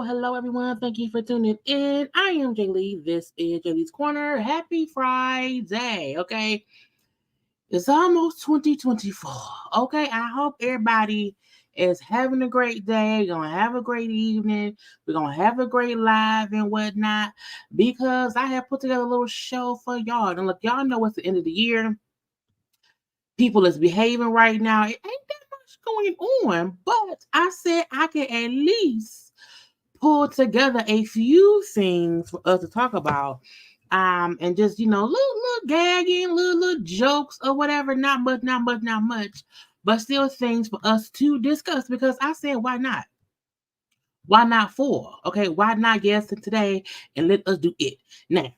Hello, everyone. Thank you for tuning in. I am Jaylee. This is JayLeesCorner. Happy Friday. Okay. It's almost 2024. Okay. I hope everybody is having a great day. Gonna have a great evening. We're gonna have a great live and whatnot. Because I have put together a little show for y'all. And look, y'all know it's the end of the year. People is behaving right now. It ain't that much going on. But I said I can at least pull together a few things for us to talk about. And just, little gagging, little jokes or whatever. Not much, but still things for us to discuss because I said, why not? Why not four? Okay, why not yes today and let us do it. Now,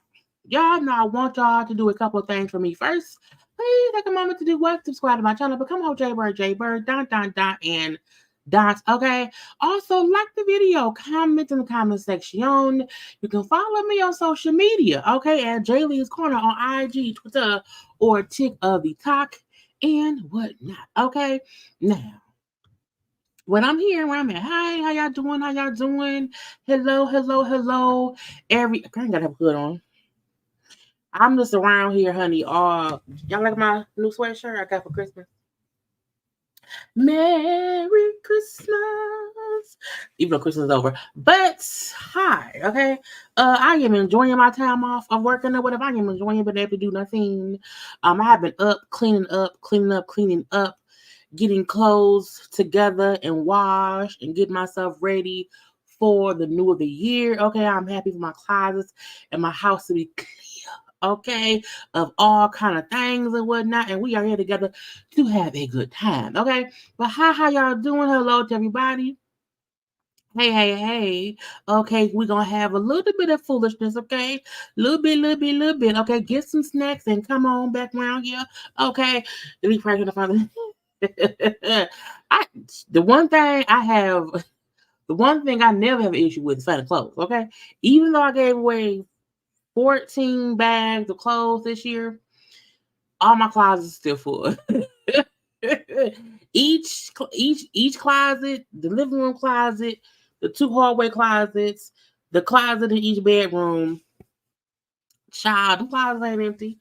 y'all know I want y'all to do a couple of things for me first. Please take a moment to do what? Subscribe to my channel, become a JayBirds, and dots. Okay. Also, like the video, comment in the comment section. You can follow me on social media. Okay, at JayLeesCorner on IG, Twitter, or TikTok and whatnot. Okay. Now, when I'm here, where I'm at, hi, how y'all doing? Hello. I ain't gotta have a hood on. I'm just around here, honey. Y'all like my new sweatshirt I got for Christmas? Merry Christmas. Even though Christmas is over. But hi, okay. I am enjoying my time off of working or whatever. I am enjoying being able to do nothing. I have been up, cleaning up, getting clothes together and washed and getting myself ready for the new of the year. Okay, I'm happy for my closets and my house to be clear. Okay, of all kind of things and whatnot, and we are here together to have a good time. Okay, but how y'all doing? Hello to everybody. Hey. Okay, we're gonna have a little bit of foolishness. Okay, little bit. Okay, get some snacks and come on back around here. Okay, let me pray to the Father. The one thing I never have an issue with is finding clothes. Okay, even though I gave away 14 bags of clothes this year, all my closets still full. each closet, the living room closet, the 2 hallway closets, the closet in each bedroom. Child, the closet ain't empty.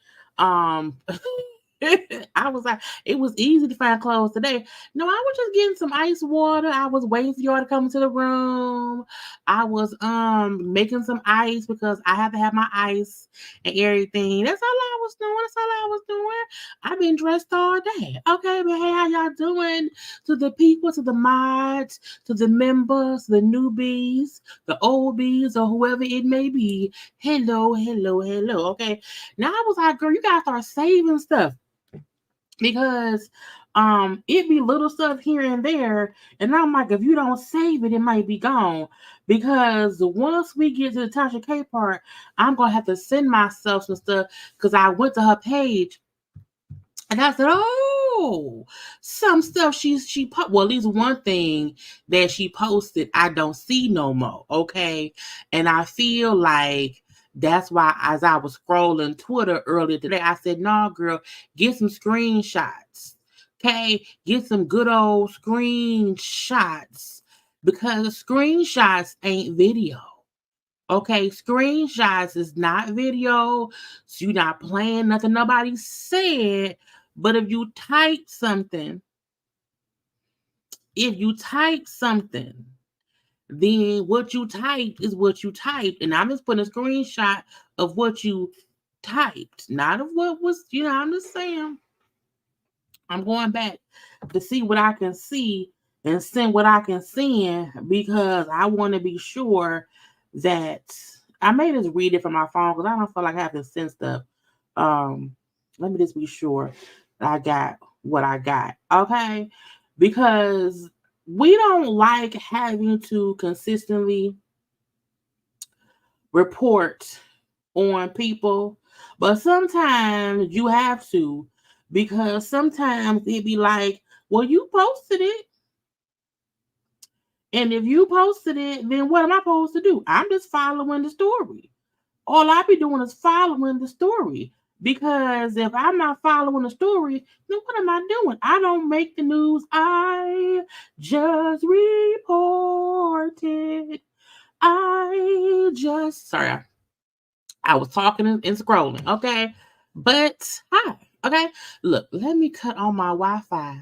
I was like, it was easy to find clothes today. No, I was just getting some ice water. I was waiting for y'all to come into the room. I was making some ice because I have to have my ice and everything. That's all I was doing. That's all I was doing. I've been dressed all day. Okay, but hey, how y'all doing? To the people, to the mods, to the members, the newbies, the old bees, or whoever it may be. Hello, hello, hello. Okay. Now I was like, girl, you gotta start saving stuff because it be little stuff here and there. And I'm like, if you don't save it, it might be gone. Because once we get to the Tasha K part, I'm gonna have to send myself some stuff because I went to her page and I said, oh, some stuff well, at least one thing that she posted, I don't see no more. Okay. And I feel like that's why as I was scrolling Twitter earlier today, I said, no, girl, get some screenshots. Okay. Get some good old screenshots because screenshots ain't video. Okay, screenshots is not video. So you're not playing nothing nobody said. But if you type something, then what you typed is what you typed. And I'm just putting a screenshot of what you typed, not of what was, I'm just saying. I'm going back to see what I can see and send what I can send because I want to be sure that I may just read it from my phone because I don't feel like having to send stuff. Let me just be sure that I got what I got. Okay. Because we don't like having to consistently report on people, but sometimes you have to because sometimes it be like, well, you posted it. And if you posted it, then what am I supposed to do? I'm just following the story. All I be doing is following the story. Because if I'm not following the story, then what am I doing? I don't make the news. I just report it. Sorry, I was talking and scrolling. Okay. But hi. Okay. Look, let me cut on my Wi-Fi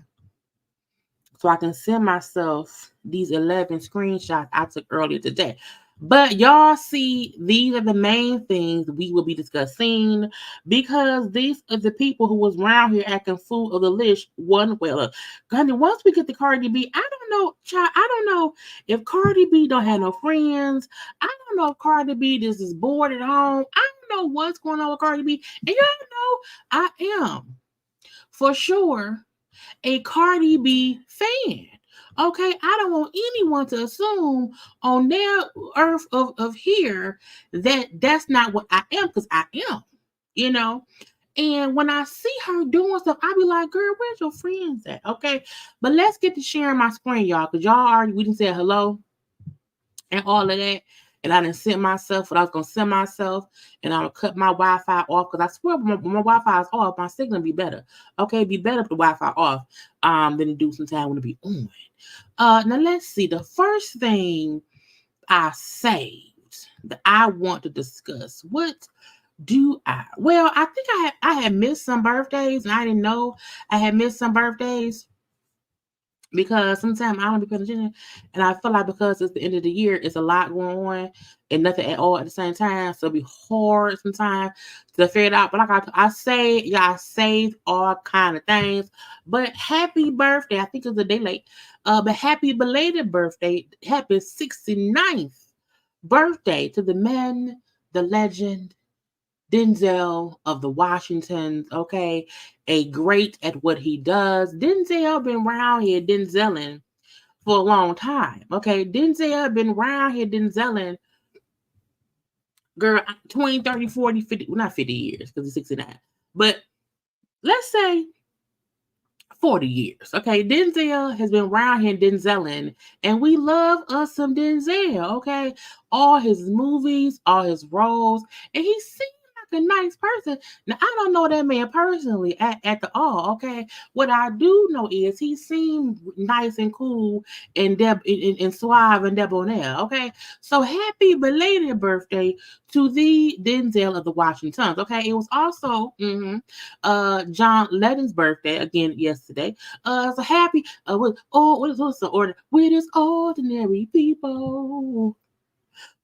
so I can send myself these 11 screenshots I took earlier today. But y'all see, these are the main things we will be discussing because these are the people who was around here acting fool of the list. Honey, once we get to Cardi B, I don't know, child, I don't know if Cardi B don't have no friends. I don't know if Cardi B just is bored at home. I don't know what's going on with Cardi B. And y'all know I am for sure a Cardi B fan. Okay, I don't want anyone to assume on their earth of here that that's not what I am, because I am. And when I see her doing stuff, I be like, girl, where's your friends at? Okay, but let's get to sharing my screen, y'all, because y'all already, we didn't say hello and all of that. And I didn't send myself what I was going to send myself. And I'm going to cut my Wi-Fi off because I swear when my Wi-Fi is off, my signal be better. Okay, be better if the Wi-Fi off than to do sometime when it be on. Now, let's see. The first thing I saved that I want to discuss. What do I? Well, I think I had missed some birthdays and I didn't know I had missed some birthdays. Because sometimes I don't be paying attention, and I feel like because it's the end of the year, it's a lot going on and nothing at all at the same time. So it'll be hard sometimes to figure it out. But like I say, I saved all kind of things. But happy birthday! I think it's a day late. But happy belated birthday! Happy 69th birthday to the man, the legend, Denzel of the Washingtons, okay? A great at what he does. Denzel been around here Denzeling for a long time, okay? Denzel been around here Denzeling, girl, 20, 30, 40, 50, well, not 50 years because he's 69, but let's say 40 years, okay? Denzel has been around here Denzeling, and we love us some Denzel, okay? All his movies, all his roles, and he seems a nice person. Now, I don't know that man personally at the all, okay? What I do know is he seemed nice and cool and suave and debonair, okay? So happy belated birthday to the Denzel of the Washingtons, okay? It was also John Legend's birthday again yesterday. So happy what's the order? We're just ordinary people.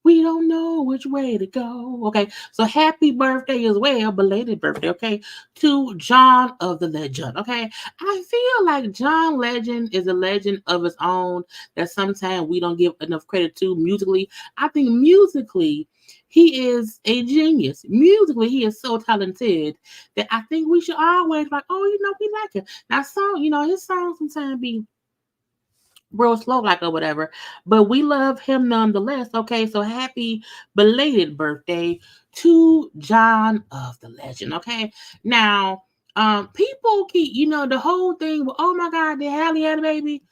We don't know which way to go. Okay, so happy birthday as well, belated birthday, okay, to John of the Legend. Okay, I feel like John Legend is a legend of his own that sometimes we don't give enough credit to musically. I think musically, he is a genius. Musically, he is so talented that I think we should always like, oh, we like it. Now, his songs sometimes be real slow like or whatever, but we love him nonetheless. Okay, so happy belated birthday to John of the Legend. Okay, now people keep the whole thing with, oh my god, did Halle had a baby?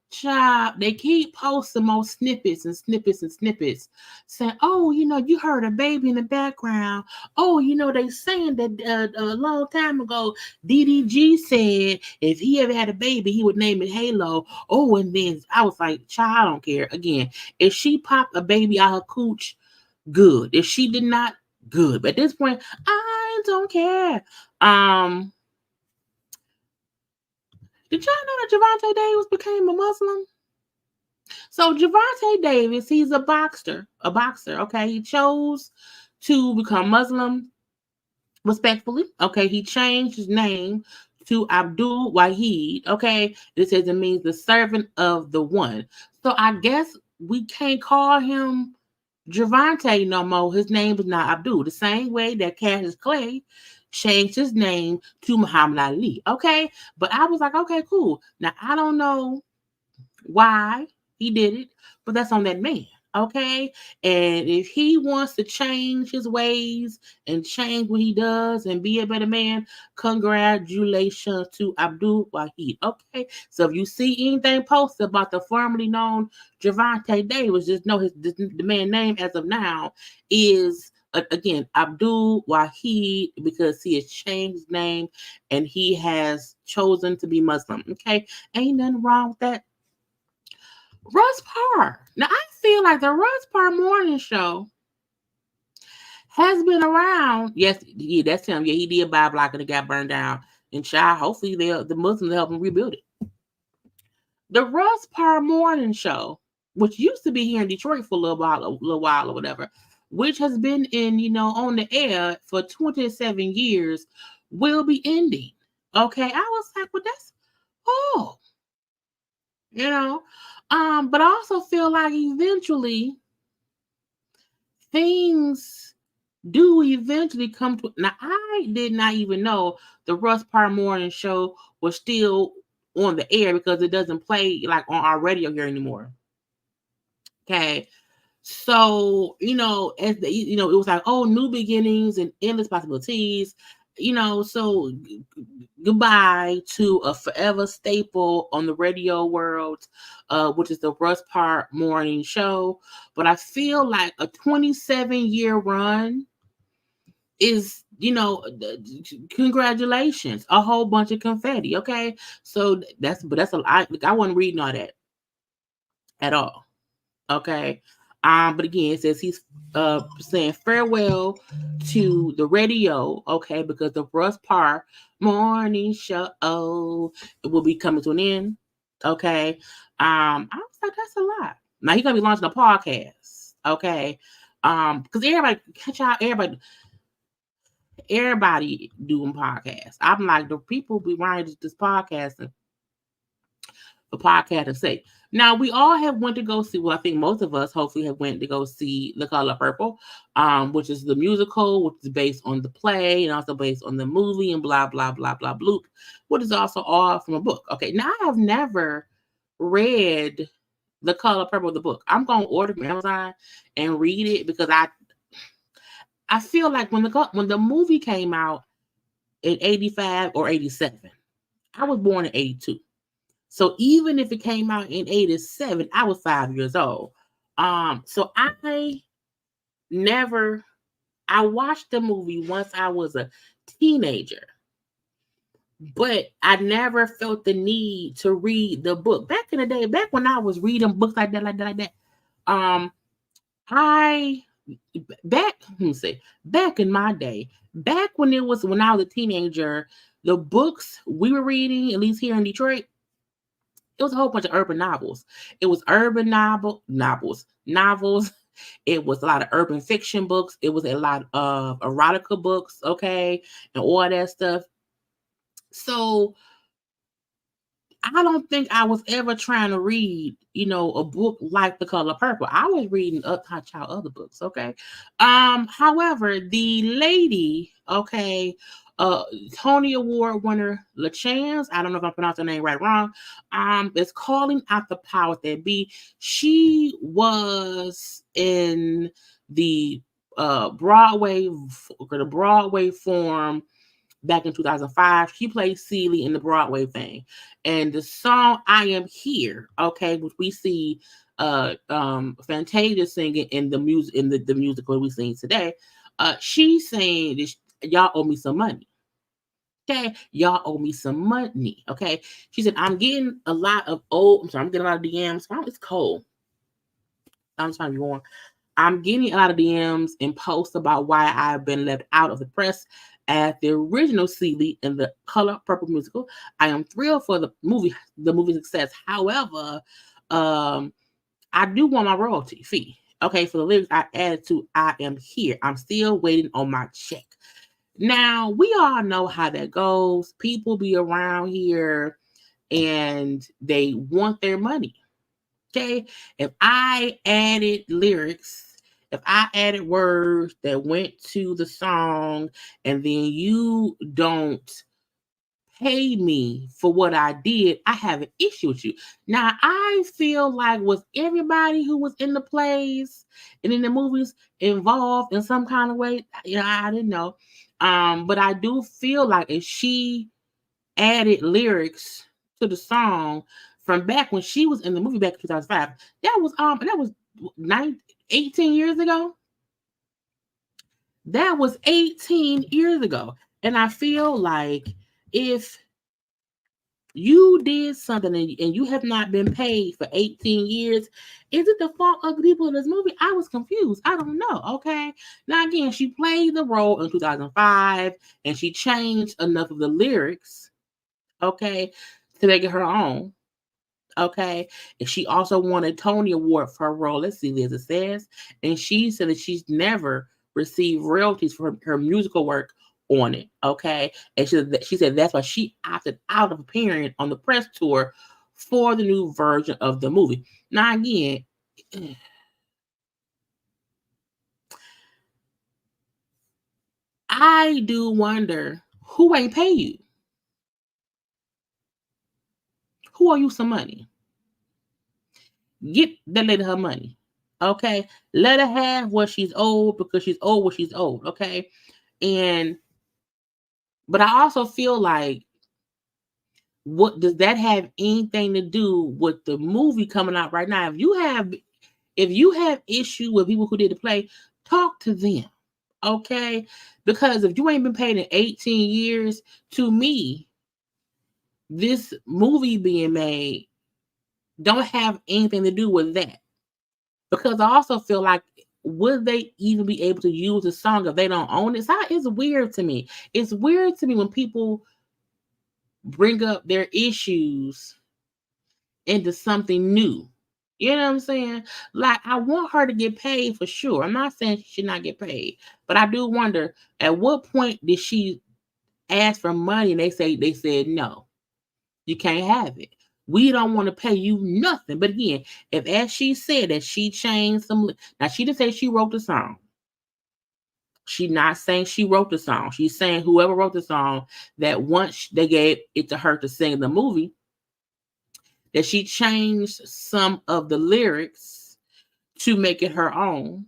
Child, they keep posting more snippets and snippets and snippets saying, oh, you heard a baby in the background. Oh, they saying that a long time ago, DDG said if he ever had a baby, he would name it Halo. Oh, and then I was like, child, I don't care. Again, if she popped a baby out her cooch, good. If she did not, good. But at this point, I don't care. Did y'all know that Javonte Davis became a Muslim? So Javonte Davis, he's a boxer, okay? He chose to become Muslim respectfully, okay? He changed his name to Abdul Wahid, okay? It says it means the servant of the one. So I guess we can't call him Javonte no more. His name is not Abdul. The same way that Cassius Clay changed his name to Muhammad Ali, okay? But I was like, okay, cool. Now, I don't know why he did it, but that's on that man, okay? And if he wants to change his ways and change what he does and be a better man, congratulations to Abdul Wahid, okay? So if you see anything posted about the formerly known Javonte Davis, just know the man's name as of now is again Abdul Wahid, because he has changed his name and he has chosen to be Muslim, okay? Ain't nothing wrong with that. Russ Parr. Now, I feel like the Russ Parr morning show has been around. Yes, yeah, that's him. Yeah, he did buy a block and it got burned down. And child, hopefully the Muslims help him rebuild it. The Russ Parr morning show, which used to be here in Detroit for a little while or whatever, which has been on the air for 27 years, will be ending. Okay, I was like, well, that's but I also feel like eventually things do eventually come to. Now, I did not even know the Russ Parr morning show was still on the air because it doesn't play like on our radio here anymore. Okay. So, as it was like, oh, new beginnings and endless possibilities. So goodbye to a forever staple on the radio world, which is the Russ Parr morning show. But I feel like a 27-year run is, congratulations, a whole bunch of confetti. Okay, so that's a lot. I wasn't reading all that at all. Okay. But again, it says he's saying farewell to the radio, okay, because the Russ Parr morning show will be coming to an end. Okay. I was like, that's a lot. Now he's gonna be launching a podcast, okay. Because everybody doing podcasts. I'm like, the people be writing this podcasting for podcast's sake. Now, we all have went to go see, well, I think most of us hopefully have went to go see The Color Purple, which is the musical, which is based on the play and also based on the movie and blah, blah, blah, blah, bloop, which is also all from a book. Okay, now I have never read The Color Purple, the book. I'm going to order from Amazon and read it because I feel like when the movie came out in 85 or 87, I was born in 82. So even if it came out in 87, I was 5 years old. So I never I watched the movie once I was a teenager, but I never felt the need to read the book. Back in the day, back when I was reading books like that, I back in my day, back when I was a teenager, the books we were reading, at least here in Detroit, it was a whole bunch of urban novels. It was urban novels. It was a lot of urban fiction books. It was a lot of erotica books, okay, and all that stuff. So I don't think I was ever trying to read, a book like The Color Purple. I was reading other books, okay? However, the lady, okay, Tony Award winner LaChance, I don't know if I pronounced her name right or wrong, is calling out the powers that be. She was in the Broadway form back in 2005. She played Celie in the Broadway thing. And the song I Am Here, okay, which we see Fantasia singing in the musical we sing today, she's saying this, y'all owe me some money. Okay, y'all owe me some money. Okay. She said, I'm getting a lot of DMs. It's cold. I'm trying to be warm. I'm getting a lot of DMs and posts about why I've been left out of the press as the original Celie in the Color Purple musical. I am thrilled for the movie success. However, I do want my royalty fee. Okay, for the lyrics I added to I Am Here. I'm still waiting on my check. Now, we all know how that goes. People be around here and they want their money. Okay, if I added lyrics, if I added words that went to the song, and then you don't pay me for what I did, I have an issue with you. Now, I feel like was everybody who was in the plays and in the movies involved in some kind of way? I didn't know. But I do feel like if she added lyrics to the song from back when she was in the movie back in 2005, that was 18 years ago. That was 18 years ago. And I feel like if you did something and you have not been paid for 18 years, is it the fault of the people in this movie? I was confused. I don't know. Okay. Now, again, she played the role in 2005 and she changed enough of the lyrics, okay, to make it her own. Okay. And she also won a Tony Award for her role. Let's see, as it says. And she said that she's never received royalties for her musical work on it. Okay. And she said that's why she opted out of appearing on the press tour for the new version of the movie. Now, again, I do wonder who ain't pay you. Who owe you some money? Get that lady her money. Okay. Let her have what she's owed because she's owed what she's owed. Okay. But I also feel like, what does that have anything to do with the movie coming out right now? If you have issue with people who did the play, talk to them. Okay. Because if you ain't been paid in 18 years, to me, this movie being made don't have anything to do with that. Because I also feel like, would they even be able to use a song if they don't own it? It's weird to me. It's weird to me when people bring up their issues into something new. You know what I'm saying? Like, I want her to get paid for sure. I'm not saying she should not get paid, but I do wonder, at what point did she ask for money and they said no, you can't have it. We don't want to pay you nothing. But again, if, as she said, that she changed some, now she didn't say she wrote the song. She's not saying she wrote the song. She's saying whoever wrote the song, that once they gave it to her to sing in the movie, that she changed some of the lyrics to make it her own.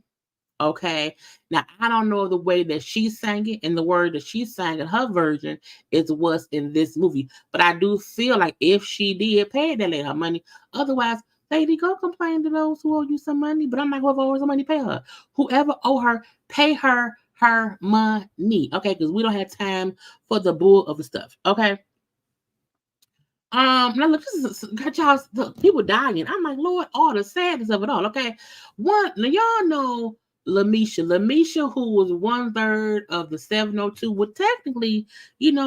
Okay. Now, I don't know the way that she sang it and the word that she sang in her version is what's in this movie. But I do feel like if she did pay that lady her money, otherwise, lady, go complain to those who owe you some money. But I'm like, whoever owes her money, pay her. Whoever owe her, pay her her money, okay? Because we don't have time for the bull of the stuff, okay? Now look, this is got y'all look, people dying. I'm like, Lord, all the sadness of it all. Okay, one now y'all know Lamisha, who was 1/3 of the 702. Well, technically,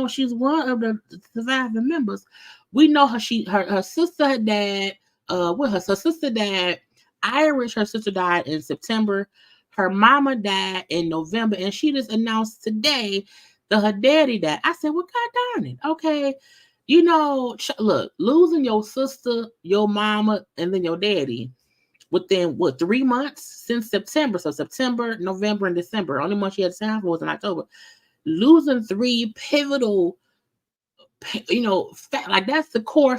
she's one of the surviving members. We know her. Her sister had died. With her sister died. Irish. Her sister died in September. Her mama died in November, and she just announced today that her daddy died. I said, well, God darn it. Okay. Look, losing your sister, your mama, and then your daddy within 3 months since September. So September, November, and December. Only month she had time for was in October. Losing 3 pivotal, like that's the core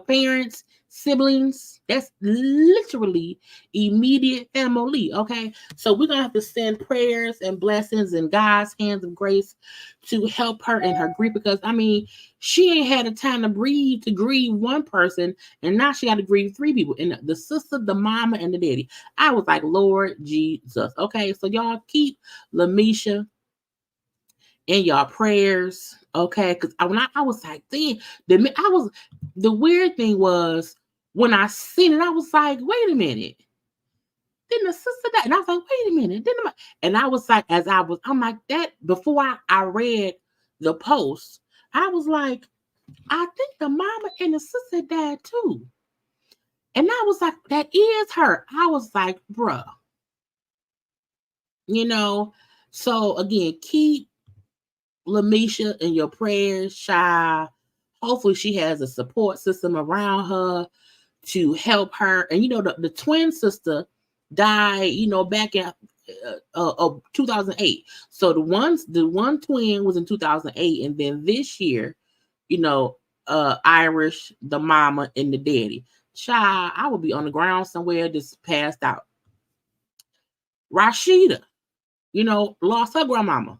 parents, siblings. That's literally immediate family. Okay, so we're gonna have to send prayers and blessings and God's hands of grace to help her in her grief, because she ain't had a time to breathe to grieve one person, and now she got to grieve 3 people, and the sister, the mama, and the daddy. I was like, Lord Jesus. Okay, so y'all keep Lamisha in y'all prayers, okay? Because when I was like, then the weird thing was when I seen it, I was like, wait a minute. Then the sister died, and I was like, wait a minute. And I was like, I'm like that before I read the post. I was like, I think the mama and the sister died too. And I was like, that is her. I was like, bruh. So again, keep Lamisha in your prayers, child. Hopefully she has a support system around her to help her. And the twin sister died, back in 2008. So the one twin was in 2008, and then this year, Irish, the mama, and the daddy. Child, I would be on the ground somewhere just passed out. Rashida, lost her grandmama.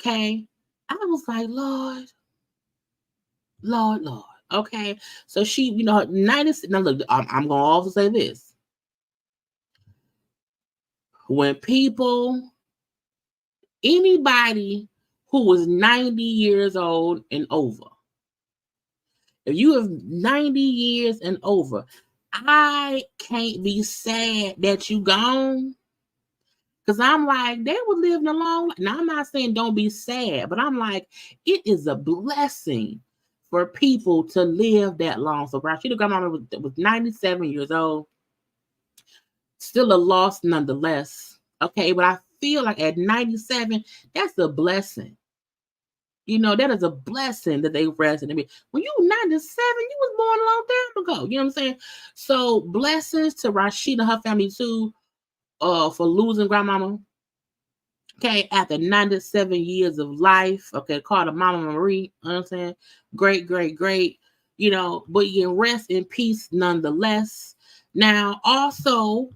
Okay. I was like, Lord. Okay. So she, 90. Now look, I'm going to also say this. When anybody who was 90 years old and over, if you have 90 years and over, I can't be sad that you gone. Because I'm like, they were living a long life. Now, I'm not saying don't be sad, but I'm like, it is a blessing for people to live that long. So Rashida grandmama was 97 years old. Still a loss nonetheless. Okay, but I feel like at 97, that's a blessing. That is a blessing that they rested. When you were 97, you was born a long time ago. You know what I'm saying? So blessings to Rashida, her family too, for losing grandmama. Okay, after 97 years of life. Okay, called her Mama Marie. You know what I'm saying? Great. But you can rest in peace nonetheless. Now, also,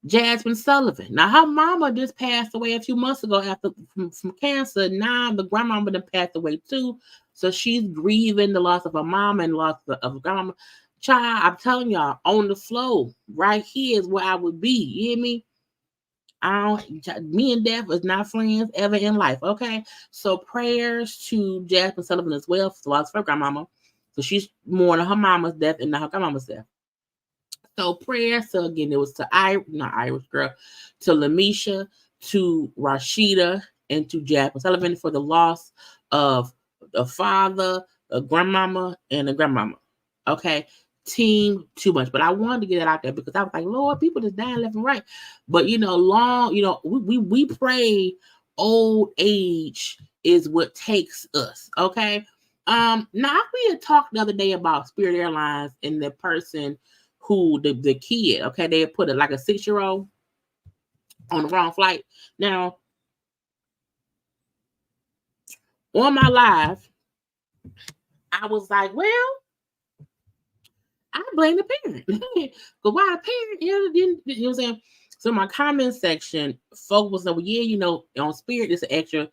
Jasmine Sullivan. Now, her mama just passed away a few months ago from cancer. Now, the grandmama done passed away too. So she's grieving the loss of her mama and loss of her grandmama. Child, I'm telling y'all, on the floor, right here is where I would be. You hear me? Me and death is not friends ever in life. Okay, so prayers to Jasmine Sullivan as well for the loss of her grandmama. So she's mourning her mama's death and not her grandmama's death. So prayers. So again, it was to Irish girl, to Lamisha, to Rashida, and to Jasmine Sullivan for the loss of the father, a grandmama, and a grandmama. Okay. Team too much, but I wanted to get it out there because I was like, Lord, people just dying left and right. But we pray old age is what takes us. Okay. Now we had talked the other day about Spirit Airlines and the person who the kid, okay, they put it like a 6-year-old on the wrong flight. Now, on my live, I was like, well, I blame the parent. Because why the parent, you know what I'm saying? So my comment section, folks was like, well, yeah, on Spirit, it's an extra,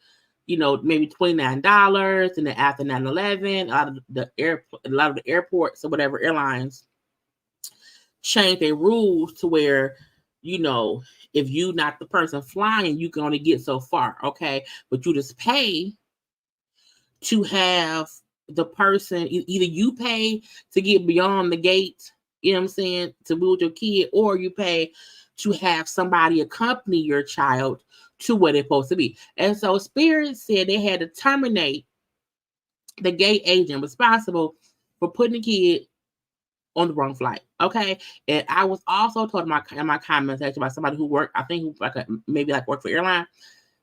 maybe $29, and then after 9/11, a lot of the airports or whatever airlines change their rules to where, if you not the person flying, you can only get so far, okay? But you just pay to have the person, either you pay to get beyond the gate, you know what I'm saying, to be with your kid, or you pay to have somebody accompany your child to where they're supposed to be. And so Spirit said they had to terminate the gate agent responsible for putting the kid on the wrong flight. Okay. And I was also told in my comment section by somebody who worked, I think maybe worked for Airlines.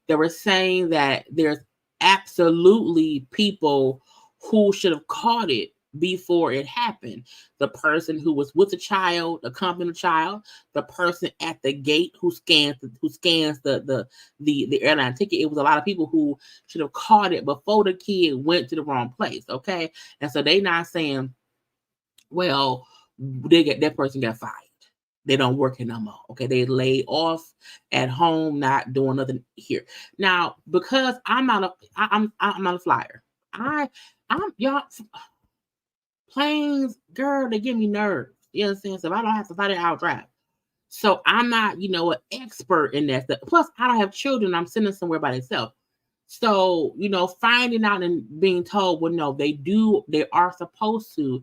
They were saying that there's absolutely people who should have caught it before it happened. The person who was with the child, accompanying the child, the person at the gate who scans the airline ticket. It was a lot of people who should have caught it before the kid went to the wrong place. Okay. And so they not saying, well, that person got fired. They don't work here no more. Okay, they laid off at home, not doing nothing here. Now, because I'm not a flyer. I'm y'all planes, girl, they give me nerves. You know what I'm saying? So if I don't have to fly it, I'll drive. So I'm not, an expert in that stuff. Plus, I don't have children. I'm sending somewhere by themselves. So, finding out and being told, well, no, they are supposed to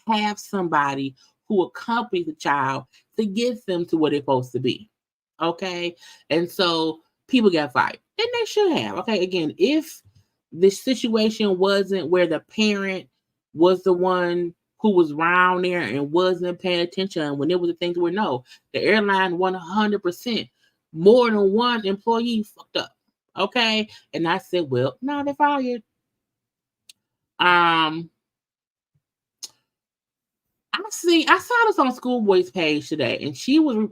have somebody who accompanies the child to get them to where they're supposed to be. Okay. And so people got fired. And they should have. Okay. Again, if the situation wasn't where the parent was the one who was around there and wasn't paying attention when it was the things where no, the airline 100% more than one employee fucked up. Okay. And I said, well, no, they're fired. I saw this on Schoolboy's page today, and he was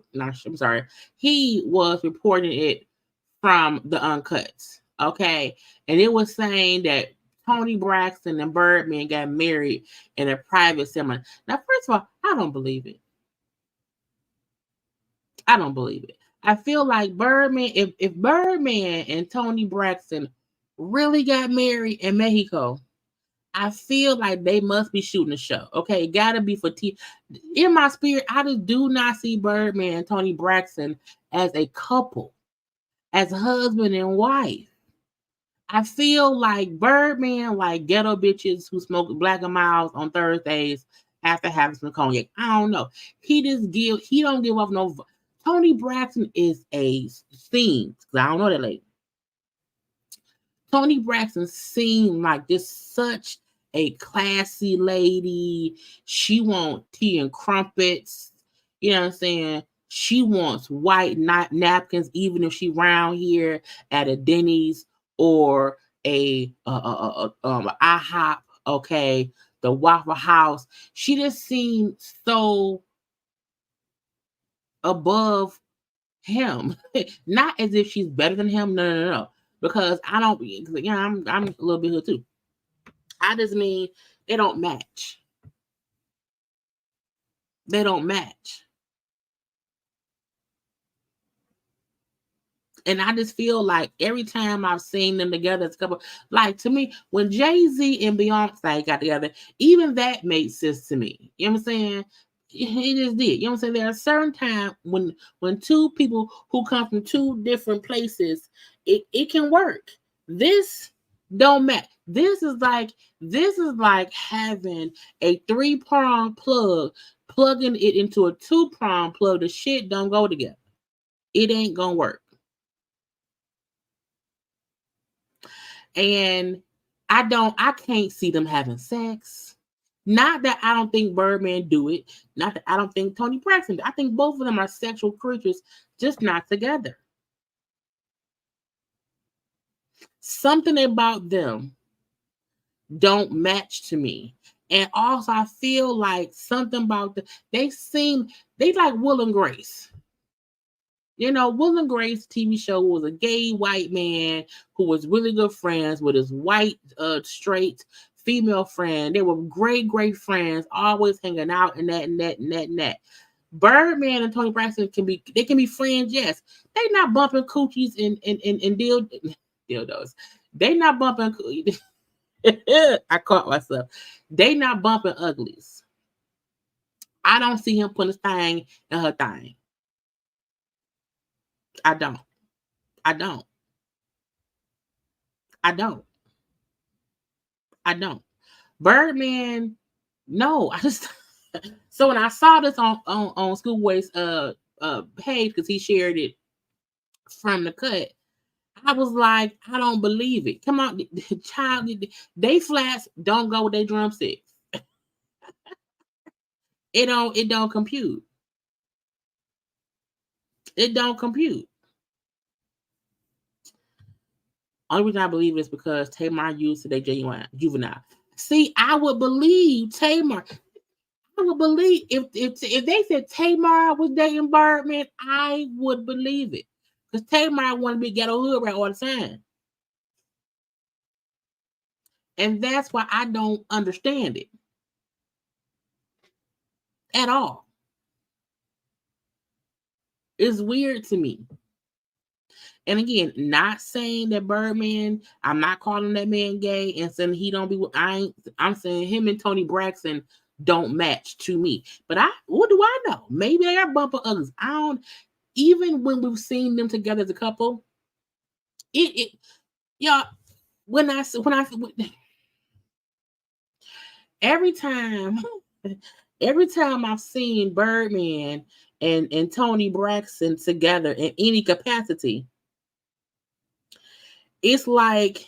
reporting it from the Uncuts. Okay. And it was saying that Toni Braxton and Birdman got married in a private ceremony. Now, first of all, I don't believe it. I feel like Birdman, if Birdman and Toni Braxton really got married in Mexico, I feel like they must be shooting a show. Okay, it gotta be for TV. In my spirit, I just do not see Birdman and Toni Braxton as a couple, as husband and wife. I feel like Birdman like ghetto bitches who smoke Black and Miles on Thursdays after having some cognac. I don't know. He don't give up no. Toni Braxton is a scene. I don't know that lady. Toni Braxton seemed like just such a classy lady. She wants tea and crumpets. You know what I'm saying? She wants white napkins, even if she round here at a Denny's or a IHOP. Okay, the Waffle House. She just seems so above him. Not as if she's better than him. No. Because I'm a little bit hood too. I just mean they don't match. They don't match. And I just feel like every time I've seen them together as a couple, like to me, when Jay-Z and Beyonce got together, even that made sense to me. You know what I'm saying? It just did. You know what I'm saying? There are certain times when two people who come from two different places, it can work. This don't matter. This is like having a 3-prong plug, plugging it into a 2-prong plug. The shit don't go together. It ain't gonna work. And I can't see them having sex. Not that I don't think Birdman do it. Not that I don't think Toni Braxton do. I think both of them are sexual creatures, just not together. Something about them don't match to me. And also I feel like something about they like Will and Grace. Will and Grace TV show was a gay white man who was really good friends with his white, straight female friend. They were great friends, always hanging out and that. Birdman and Toni Braxton can be friends, yes. They not bumping coochies and dildos. They not bumping. I caught myself. They not bumping uglies. I don't see him putting his thing in her thing. I don't. I don't. I don't. I don't. Birdman, no. I just so when I saw this on Schoolboy's page, because he shared it from the cut, I was like, I don't believe it. Come on, child, they flats don't go with their drumsticks. It don't compute. It don't compute. Only reason I believe it is because Tamar used today juvenile. See, I would believe Tamar. I would believe if they said Tamar was dating Birdman, I would believe it. Because Tamar want to be ghetto hood right all the time. And that's why I don't understand it. At all. It's weird to me. And again, not saying that Birdman, I'm not calling that man gay and saying he don't be, I'm saying him and Toni Braxton don't match to me. But what do I know? Maybe they are bumper uglies. I don't, even when we've seen them together as a couple, y'all, every time I've seen Birdman and Toni Braxton together in any capacity, it's like,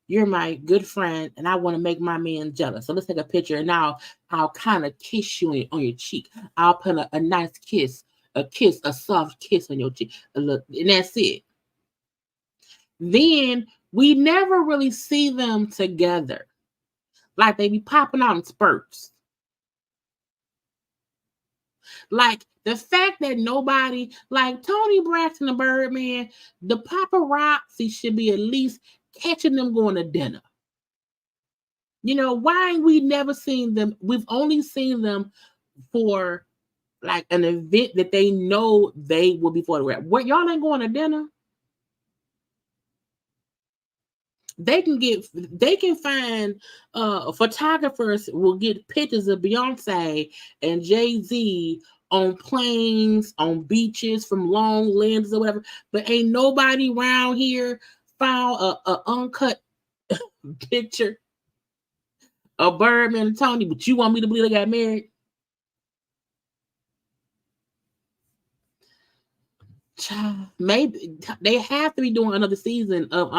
you're my good friend and I want to make my man jealous. So let's take a picture and now I'll kind of kiss you on your cheek. I'll put a nice kiss, a soft kiss on your cheek. And that's it. Then we never really see them together. Like they be popping out in spurts. Like the fact that nobody, like Toni Braxton and Birdman, the paparazzi should be at least catching them going to dinner. You know, why we never seen them? We've only seen them for like an event that they know they will be photographed. What, y'all ain't going to dinner? They can find photographers will get pictures of Beyonce and Jay-Z on planes, on beaches from long lenses or whatever, but ain't nobody around here found a uncut picture of Birdman and Toni, but you want me to believe they got married? Maybe they have to be doing another season of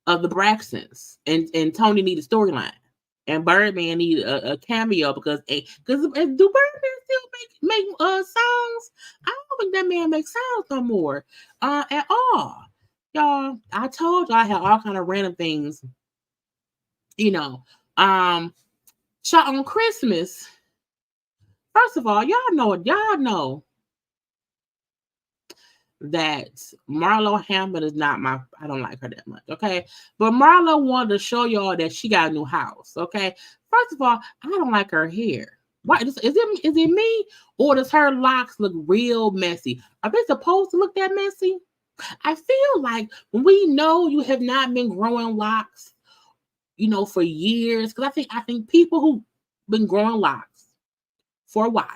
the Braxtons, and Toni need a storyline, and Birdman need a cameo because do Birdman still make songs? I don't think that man makes sounds no more at all. Y'all, I told y'all I had all kind of random things, you know. Shot on Christmas. First of all, y'all know that Marlo Hampton is not I don't like her that much, okay? But Marlo wanted to show y'all that she got a new house, okay? First of all, I don't like her hair. Why is it me, or does her locks look real messy? Are they supposed to look that messy? I feel like when we know you have not been growing locks, you know, for years, because I think people who've been growing locks for a while,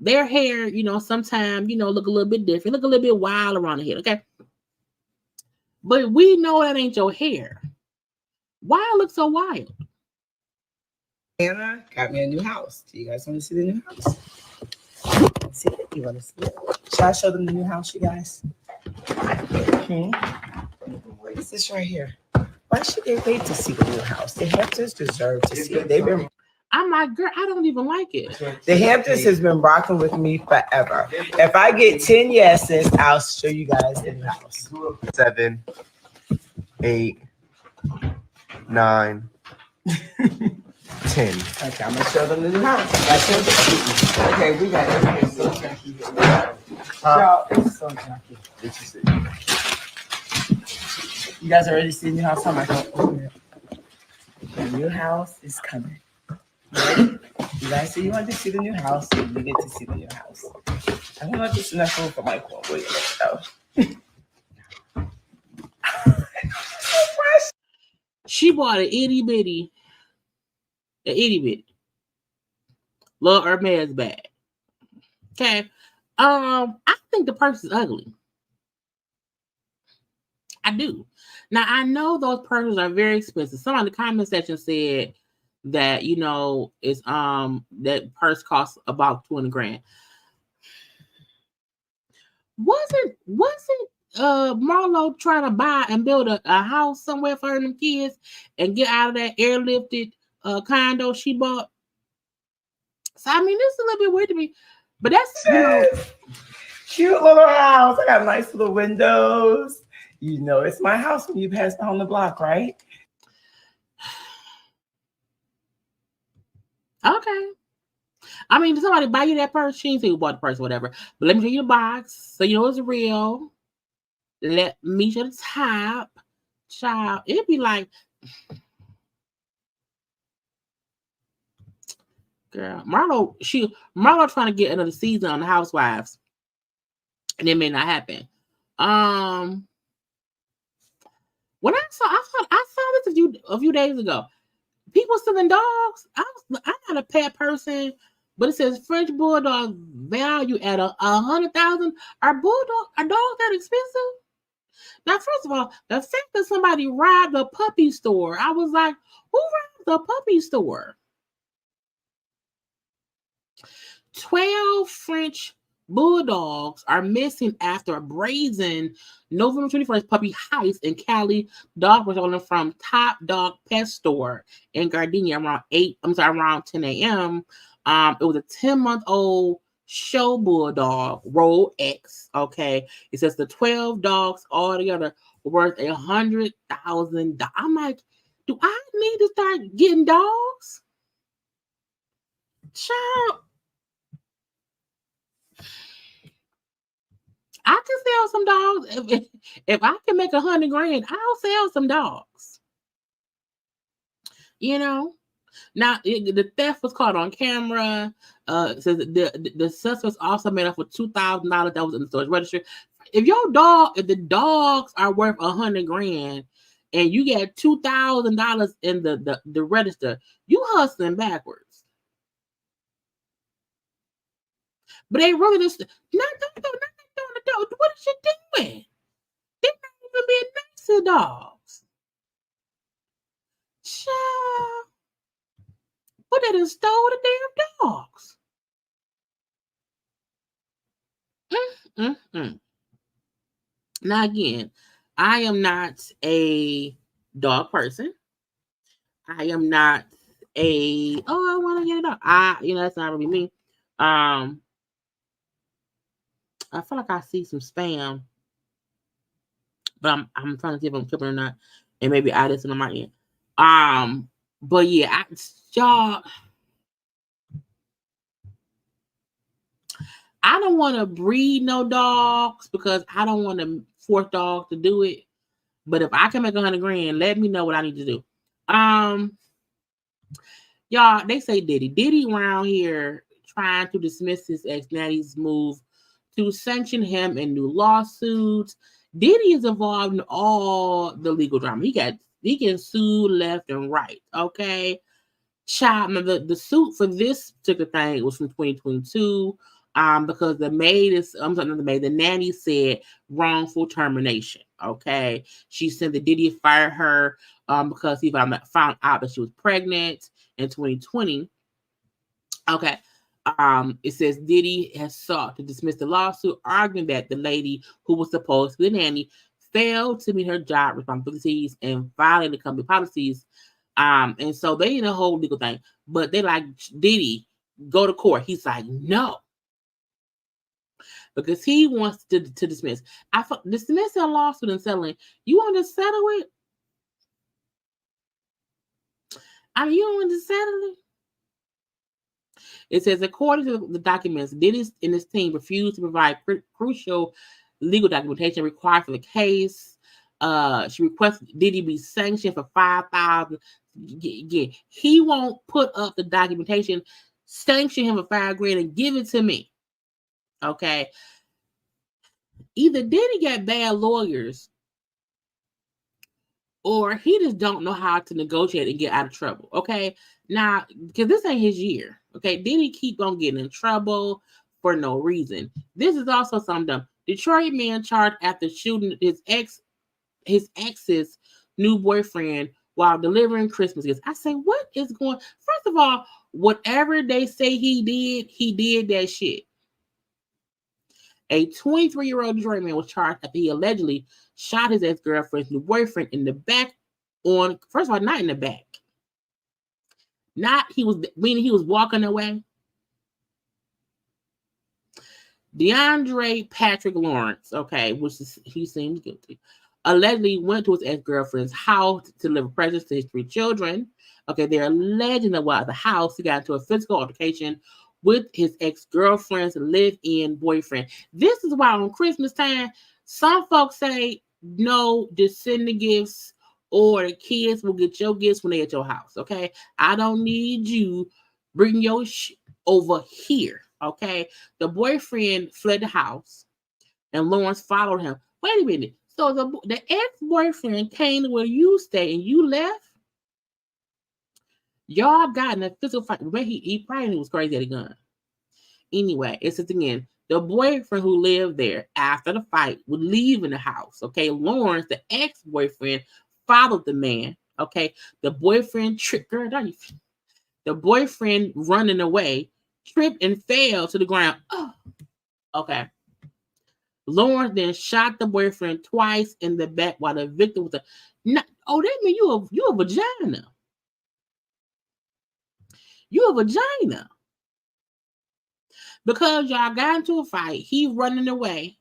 their hair, you know, sometimes, you know, look a little bit different, look a little bit wild around the head, okay? But we know that ain't your hair. Why it look so wild? Anna got me a new house. Do you guys want to see the new house? See it? You want to see it? Shall I show them the new house, you guys? What is this right here? Why should they wait to see the new house? The Hamptons deserve to see it. I'm like, girl, I don't even like it. The Hamptons has been rocking with me forever. If I get 10 yeses, I'll show you guys the new house. 7, 8, 9, 10. Okay, I'm gonna show them the new house. Okay, we got everything so junky. Y'all, it's so junky. You guys already see the new house? I'm like, oh, the new house is coming. Ready? You guys say you want to see the new house, so you get to see the new house. I don't know if there's enough room for my phone. Wait a minute, though. She bought an itty bitty little Hermes bag. Okay, I think the purse is ugly. I do. Now I know those purses are very expensive. Someone in the comment section said that it's that purse costs about 20 grand. Wasn't Marlo trying to buy and build a house somewhere for her and them kids and get out of that airlifted condo she bought? So I mean, this is a little bit weird to me, but that's cute little house. I got nice little windows. It's my house when you pass down the block, right? Okay. I mean, did somebody buy you that purse? She didn't say who bought the purse or whatever. But let me show you the box so you know it's real. Let me show the top. Child, it'd be like, girl, Marlo trying to get another season on the Housewives. And it may not happen. When I saw this a few days ago. People selling dogs. I'm not a pet person, but it says French Bulldog value at $100,000. Are dogs that expensive? Now, first of all, the fact that somebody robbed a puppy store, I was like, who robbed a puppy store? 12 French Bulldogs are missing after a brazen November 21st puppy heist in Cali. Dog was stolen from Top Dog Pet Store in Gardenia around 10 a.m. It was a 10-month-old show bulldog, Roll X. Okay, it says the 12 dogs altogether were worth $100,000. I'm like, do I need to start getting dogs? Child. I can sell some dogs. If I can make $100 grand, I'll sell some dogs. Now the theft was caught on camera. Says the suspects also made off with $2,000 that was in the storage register. If the dogs are worth $100 grand and you get $2,000 in the register, you hustling backwards. But they really just what is she doing? They're not even being nice to dogs. Child. But they done stole the damn dogs. Now again, I am not a dog person. I am not I want to get a dog. That's not really me. I feel like I see some spam, but I'm trying to see if I'm tripping or not, and maybe I listen on my end. But yeah, y'all, I don't want to breed no dogs because I don't want to force dogs to do it. But if I can make $100 grand, let me know what I need to do. Y'all, they say Diddy around here trying to dismiss his ex-nanny's move to sanction him in new lawsuits. Diddy is involved in all the legal drama. He getting sued left and right. Okay, child. The suit for this particular thing was from 2022. Because the nanny said wrongful termination. Okay, she said that Diddy fired her because he found out that she was pregnant in 2020. Okay. It says Diddy has sought to dismiss the lawsuit, arguing that the lady who was supposed to be the nanny failed to meet her job responsibilities and violated company policies. And so they in a whole legal thing, but they like, Diddy, go to court. He's like, no, because he wants to dismiss. Dismissing a lawsuit and settling. You want to settle it? I mean, you don't want to settle it? It says, according to the documents, Diddy and his team refused to provide crucial legal documentation required for the case. She requested Diddy be sanctioned for $5,000. Again, he won't put up the documentation. Sanction him for $5 grand and give it to me. Okay. Either Diddy got bad lawyers, or he just don't know how to negotiate and get out of trouble. Okay. Now, because this ain't his year. Okay. Diddy keep on getting in trouble, for no reason. This is also something dumb. Detroit man charged after shooting his ex's new boyfriend while delivering Christmas gifts. I say, what is going? First of all, whatever they say he did that shit. A 23-year-old Detroit man was charged after he allegedly shot his ex-girlfriend's new boyfriend in the back. First of all, not in the back. Meaning he was walking away. DeAndre Patrick Lawrence, okay, he seems guilty, allegedly went to his ex-girlfriend's house to deliver presents to his 3 children. Okay, they're alleging that while at the house, he got into a physical altercation with his ex-girlfriend's live-in boyfriend. This is why on Christmas time, some folks say, no, just send the gifts or the kids will get your gifts when they at your house, okay? I don't need you bring your shit over here, okay? The boyfriend fled the house and Lawrence followed him. Wait a minute. So the ex-boyfriend came to where you stay and you left? Y'all got in a physical fight. He probably was crazy at a gun. Anyway, it's just again, the boyfriend who lived there after the fight would leave in the house. Okay, Lawrence, the ex-boyfriend, followed the man. Okay, the boyfriend tripped. Girl, the boyfriend running away tripped and fell to the ground. Oh, okay. Lawrence then shot the boyfriend twice in the back while the victim was that means you a vagina. You a vagina. Because y'all got into a fight, he running away.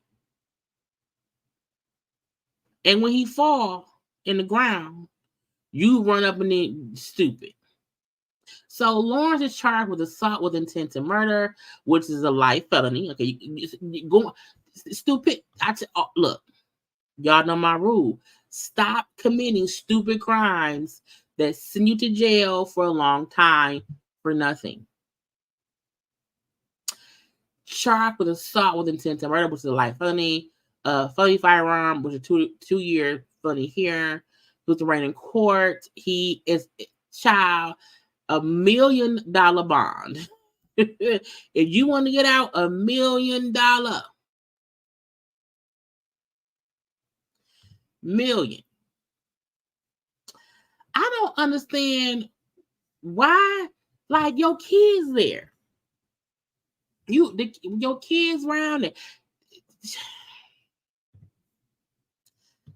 And when he fall in the ground, you run up and then stupid. So Lawrence is charged with assault with intent to murder, which is a life felony. Okay, you go stupid. Look, y'all know my rule. Stop committing stupid crimes that send you to jail for a long time for nothing. Charged with assault with intent to murder, which is a life felony. Felony firearm, which is a 2-year felony here. He was arraigned in court. He is $1 million bond. If you want to get out, $1 million. Million. I don't understand why, like, your kids there. Your kids around it.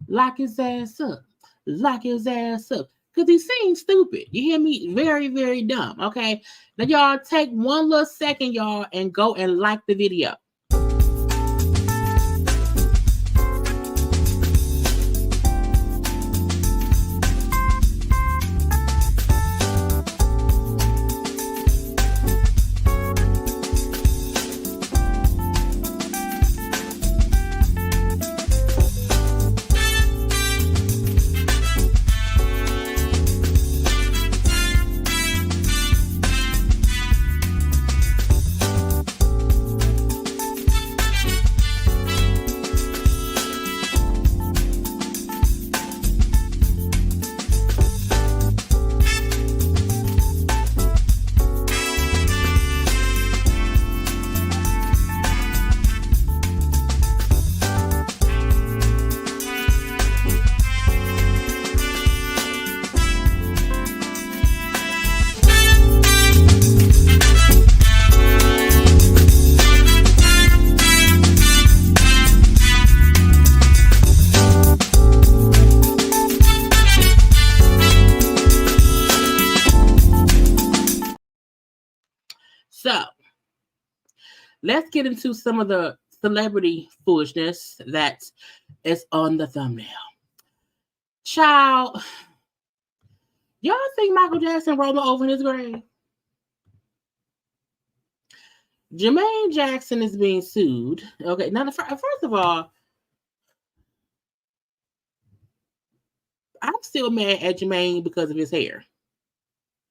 Lock his ass up. Lock his ass up. Because he seems stupid. You hear me? Very, very dumb. Okay. Now, y'all take one little second, y'all, and go and like the video. So, let's get into some of the celebrity foolishness that is on the thumbnail. Child, y'all think Michael Jackson rolled over in his grave? Jermaine Jackson is being sued. Okay, now first of all, I'm still mad at Jermaine because of his hair.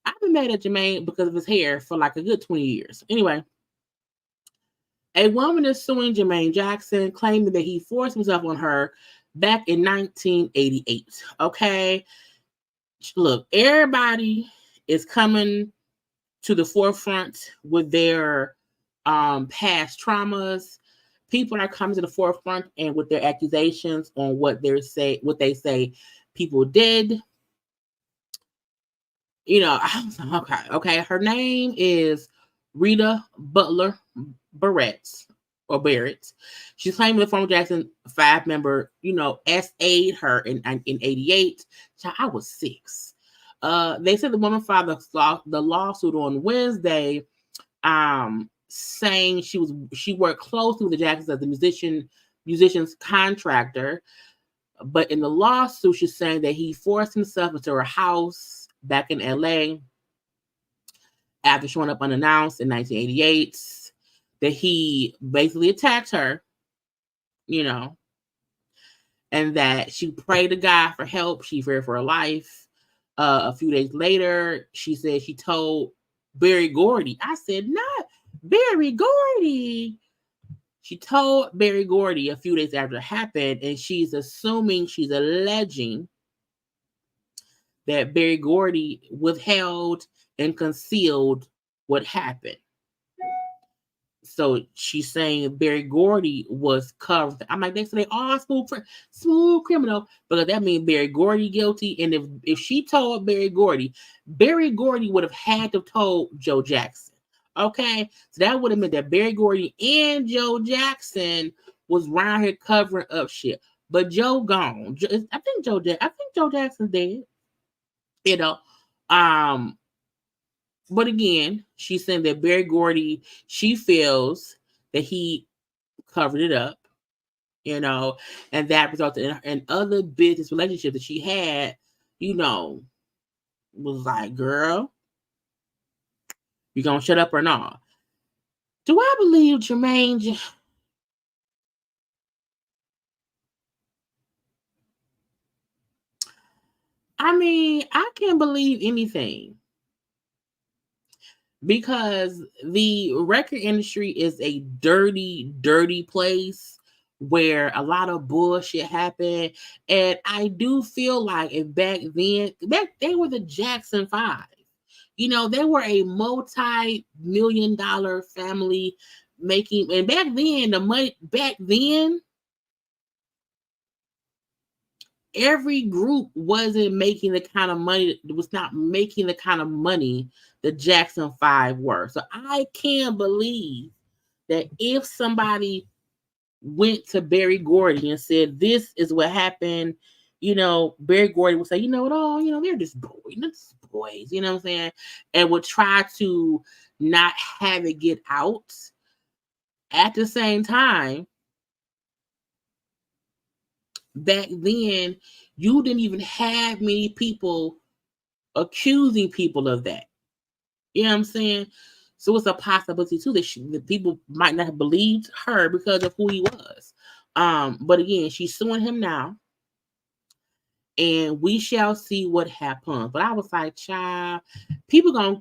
I've been mad at Jermaine because of his hair for like a good 20 years. Anyway, a woman is suing Jermaine Jackson, claiming that he forced himself on her back in 1988. Okay, look, everybody is coming to the forefront with their past traumas. People are coming to the forefront and with their accusations on what they say people did. You know, I was like, okay. Her name is Rita Butler Barrett. She's claiming the former Jackson 5 member, SA'd her in 88. So I was 6. They said the woman filed the lawsuit on Wednesday, saying she worked closely with the Jacksons as the musician's contractor. But in the lawsuit, she's saying that he forced himself into her house back in LA after showing up unannounced in 1988, that he basically attacked her, and that she prayed to God for help. She feared for her life. A few days later, she said she told Berry Gordy. I said, not Berry Gordy. She told Berry Gordy a few days after it happened, and she's alleging that Berry Gordy withheld and concealed what happened. So she's saying Berry Gordy was covered. I'm like, they all smooth criminal, because that means Berry Gordy guilty. And if she told Berry Gordy would have had to have told Joe Jackson. Okay, so that would have meant that Berry Gordy and Joe Jackson was around here covering up shit. But Joe gone. I think Joe Jackson's dead. But again, she's saying that Berry Gordy, she feels that he covered it up, and that resulted in other business relationships that she had, was like, girl, you gonna shut up or not? Do I believe Jermaine? I mean, I can't believe anything, because the record industry is a dirty, dirty place where a lot of bullshit happened. And I do feel like if back then, they were the Jackson 5. They were a multi-million-dollar family making, and back then, every group wasn't making the kind of money, was not making the kind of money the Jackson 5 were. So I can't believe that if somebody went to Berry Gordy and said, this is what happened, Berry Gordy would say, they're just boys, you know what I'm saying? And would try to not have it get out. At the same time, back then, you didn't even have many people accusing people of that. You know what I'm saying? So it's a possibility too that people might not have believed her because of who he was. But again, she's suing him now, and we shall see what happens. But I was like, child, people gonna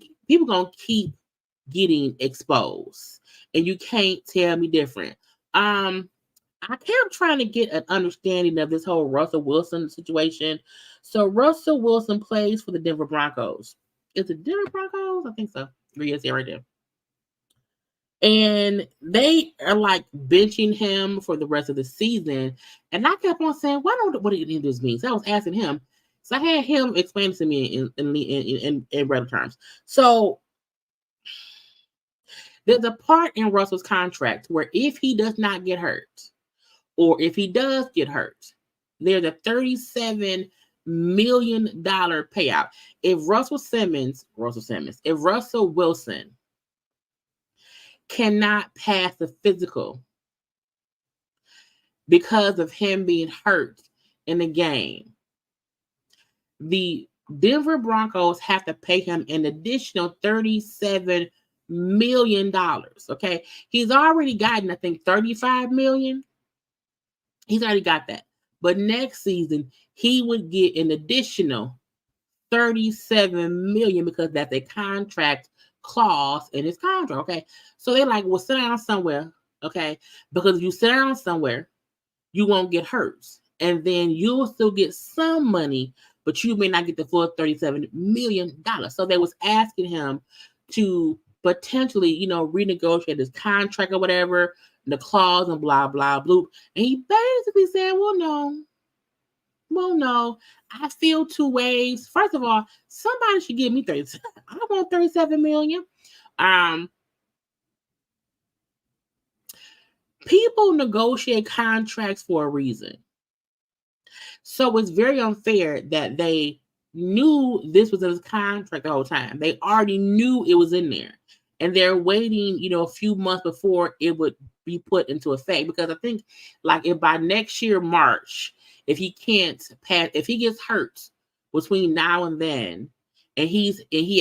keep getting exposed, and you can't tell me different. I kept trying to get an understanding of this whole Russell Wilson situation. So Russell Wilson plays for the Denver Broncos. Is it Denver Broncos? I think so. Yes, right there. And they are like benching him for the rest of the season. And I kept on saying, what do any of this mean? So I was asking him. So I had him explain it to me in better terms. So there's a part in Russell's contract where if he does not get hurt, or if he does get hurt, there's a $37 million payout. If Russell Wilson cannot pass the physical because of him being hurt in the game, the Denver Broncos have to pay him an additional $37 million. Okay. He's already gotten, I think, $35 million. He's already got that. But next season, he would get an additional $37 million because that's a contract clause in his contract. Okay. So they're like, well, sit down somewhere. Okay. Because if you sit down somewhere, you won't get hurt. And then you'll still get some money, but you may not get the full $37 million. So they was asking him to potentially, renegotiate his contract or whatever, the clause and blah, blah, blah. And he basically said, well, no, I feel two ways. First of all, somebody should give me 37. I want 37 million. People negotiate contracts for a reason. So it's very unfair that they knew this was in his contract the whole time. They already knew it was in there. And they're waiting, a few months before it would be put into effect. Because I think, like, if by next year, March, if he gets hurt between now and then, and he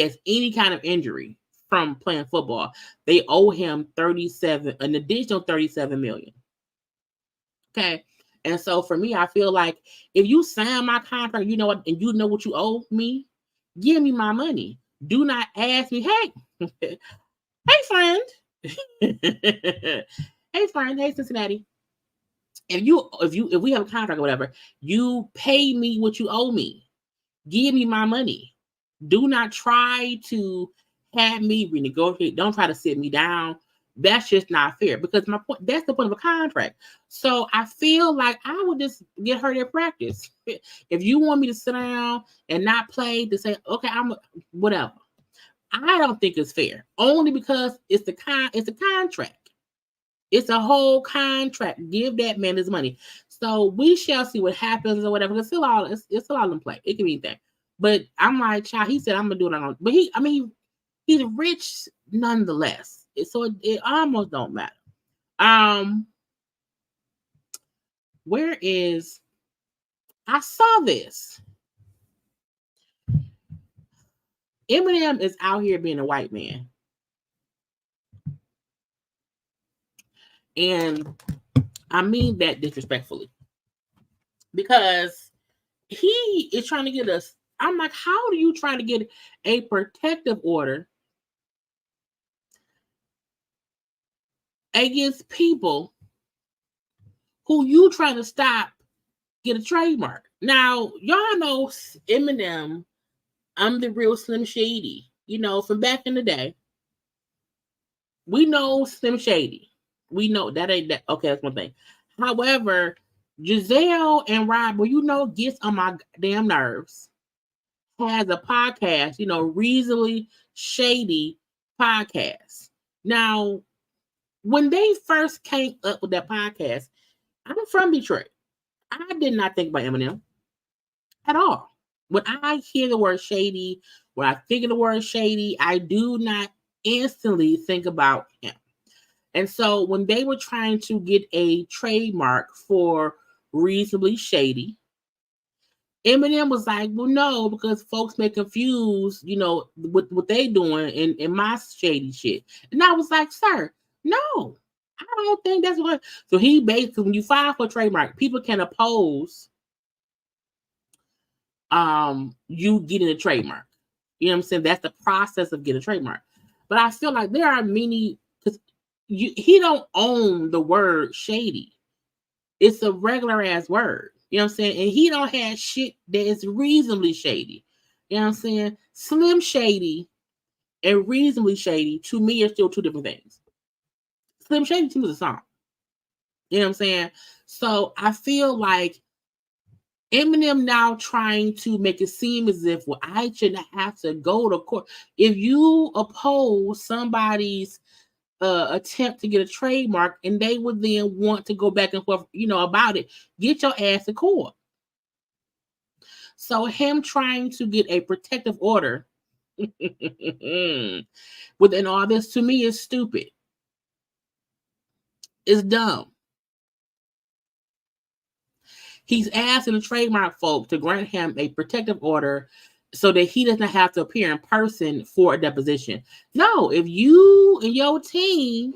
has any kind of injury from playing football, they owe him an additional 37 million. Okay. And so for me, I feel like if you sign my contract, you know what, and you know what you owe me, give me my money. Do not ask me, hey friend. Hey Cincinnati. If we have a contract or whatever, you pay me what you owe me. Give me my money. Do not try to have me renegotiate. Don't try to sit me down. That's just not fair, because that's the point of a contract. So I feel like I would just get hurt at practice. If you want me to sit down and not play, to say, okay, whatever. I don't think it's fair, only because it's a contract. It's a whole contract. Give that man his money. So we shall see what happens or whatever. It's still all in play. It can be anything. But I'm like, child, he said I'm gonna do it on. But he's rich nonetheless. So it almost don't matter. Where is, I saw this. Eminem is out here being a white man. And I mean that disrespectfully. Because he is trying to get us. I'm like, how do you try to get a protective order against people who you trying to stop get a trademark? Now, y'all know Eminem, I'm the real Slim Shady. From back in the day. We know Slim Shady. We know that ain't that. Okay, that's one thing. However, Gizelle and Robyn, gets on my damn nerves, has a podcast, Reasonably Shady podcast. Now, when they first came up with that podcast, I'm from Detroit. I did not think about Eminem at all. When I hear the word shady, when I think of the word shady, I do not instantly think about him. And so when they were trying to get a trademark for Reasonably Shady, Eminem was like, well, no, because folks may confuse, with what they doing in my shady shit. And I was like, sir, no, I don't think that's what. So he basically, when you file for a trademark, people can oppose you getting a trademark. You know what I'm saying? That's the process of getting a trademark. But I feel like there are many, because he don't own the word shady. It's a regular ass word. You know what I'm saying? And he don't have shit that is reasonably shady. You know what I'm saying? Slim Shady and Reasonably Shady, to me, are still two different things. Slim Shady to me is a song. You know what I'm saying? So I feel like Eminem now trying to make it seem as if, well, I shouldn't have to go to court. If you oppose somebody's attempt to get a trademark and they would then want to go back and forth, about it, get your ass to court. So him trying to get a protective order within all this, to me, is stupid. It's dumb. He's asking the trademark folk to grant him a protective order so that he doesn't have to appear in person for a deposition. No, if you and your team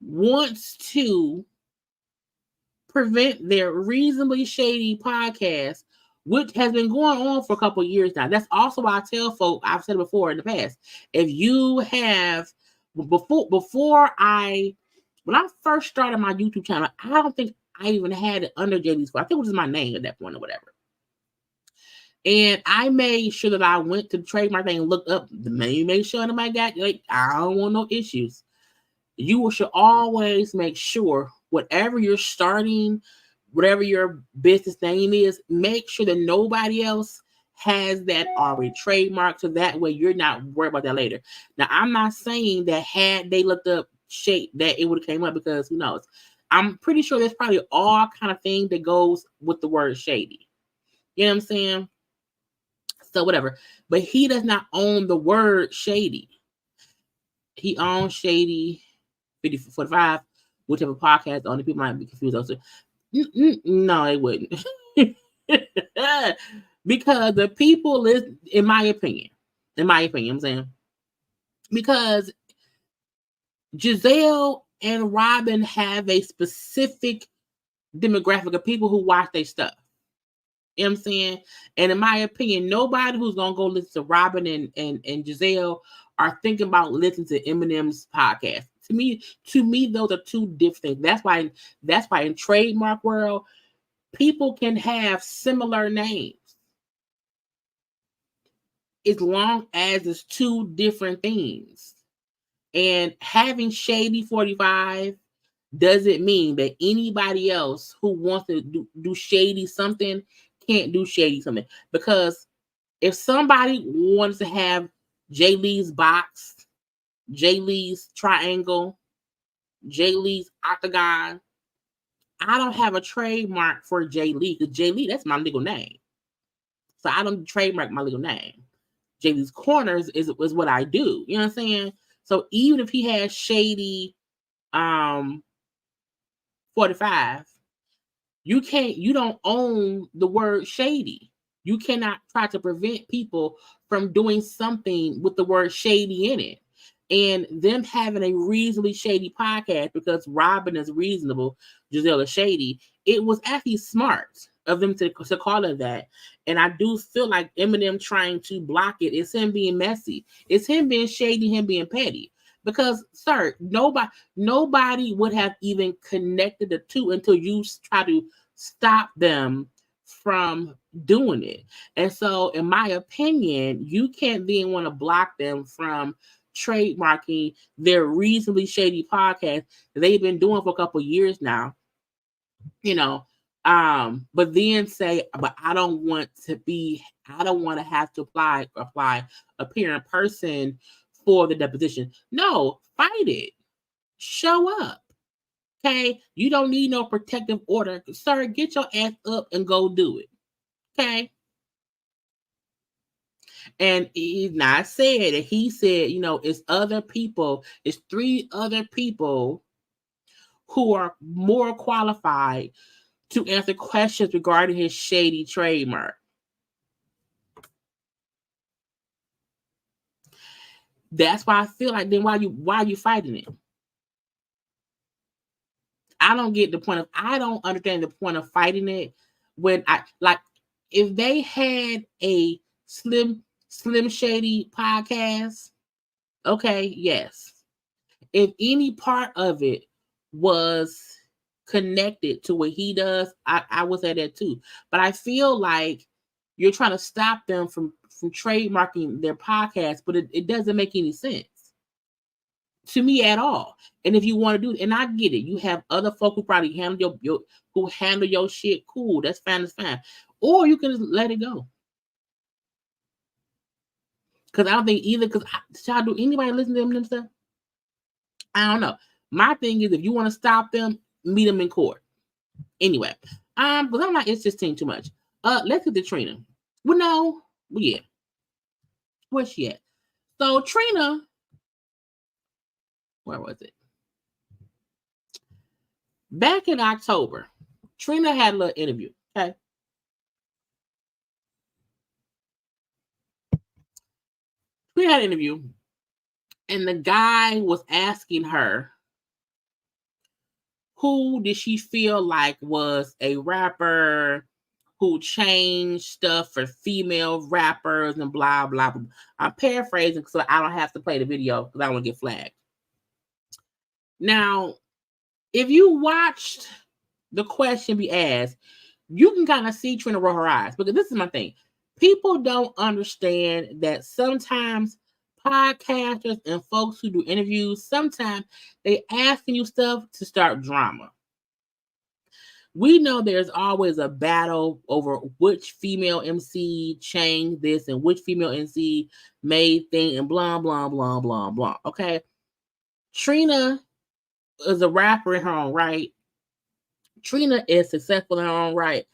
wants to prevent their Reasonably Shady podcast, which has been going on for a couple of years now. That's also why I tell folk, I've said it before in the past, if you have, when I first started my YouTube channel, I don't think I even had it under JayLeesCorner. I think it was my name at that point or whatever. And I made sure that I went to the trademark thing and looked up the name, made sure nobody got, like, I don't want no issues. You should always make sure whatever you're starting, whatever your business name is, make sure that nobody else has that already trademarked, so that way you're not worried about that later. Now, I'm not saying that had they looked up shade that it would have came up, because who knows? I'm pretty sure there's probably all kind of thing that goes with the word shady. You know what I'm saying? So whatever. But he does not own the word shady. He owns Shady 5045, whichever podcast on. The people might be confused also. No, it wouldn't. Because the people is, in my opinion, I'm saying, because Gizelle and Robyn have a specific demographic of people who watch their stuff. You know what I'm saying? And in my opinion, nobody who's gonna go listen to Robyn and Gizelle are thinking about listening to Eminem's podcast. To me, those are two different things. That's why in trademark world, people can have similar names as long as it's two different things. And having Shady 45 doesn't mean that anybody else who wants to do shady something can't do shady something. Because if somebody wants to have JayLee's box, JayLee's triangle, JayLee's octagon, I don't have a trademark for JayLee, because JayLee, that's my legal name. So I don't trademark my legal name. JayLeesCorner is what I do. You know what I'm saying? So even if he has Shady 45, you don't own the word shady. You cannot try to prevent people from doing something with the word shady in it. And them having a reasonably shady podcast, because Robyn is reasonable, Gizelle is shady, it was actually smart of them to call it that. And I do feel like Eminem trying to block it is him being messy. It's him being shady, him being petty. Because, sir, nobody would have even connected the two until you try to stop them from doing it. And so, in my opinion, you can't then want to block them from trademarking their reasonably shady podcast that they've been doing for a couple of years now. You know, but then say, but I don't want to have to appear in person for the deposition. No, fight it. Show up. Okay? You don't need no protective order. Sir, get your ass up and go do it. Okay? And he's not said that he said, it's other people, it's 3 other people who are more qualified to answer questions regarding his shady trademark. That's why I feel like, then why are you fighting it? I don't understand the point of fighting it when if they had a Slim Shady podcast, okay, yes. If any part of it was connected to what he does, I would say that too. But I feel like you're trying to stop them from trademarking their podcast, but it doesn't make any sense to me at all. And if you want to do it, and I get it, you have other folk who probably handle your shit, cool, that's fine, or you can just let it go. Because I don't think either, because do anybody listen to them and stuff? I don't know. My thing is, if you want to stop them, meet them in court. Anyway, because I'm like, it's just too much. Let's get to Trina. Well, no, yeah. Where's she at? So Trina, where was it? Back in October, Trina had a little interview. Okay. We had an interview, and the guy was asking her, who did she feel like was a rapper who changed stuff for female rappers and blah, blah, blah. I'm paraphrasing so I don't have to play the video because I don't want to get flagged. Now, if you watched the question be asked, you can kind of see Trina roll her eyes, because this is my thing. People don't understand that sometimes podcasters and folks who do interviews, sometimes they asking you stuff to start drama. We know there's always a battle over which female MC changed this and which female MC made thing and blah, blah, blah, blah, blah. Okay. Trina is a rapper in her own right. Trina is successful in her own right.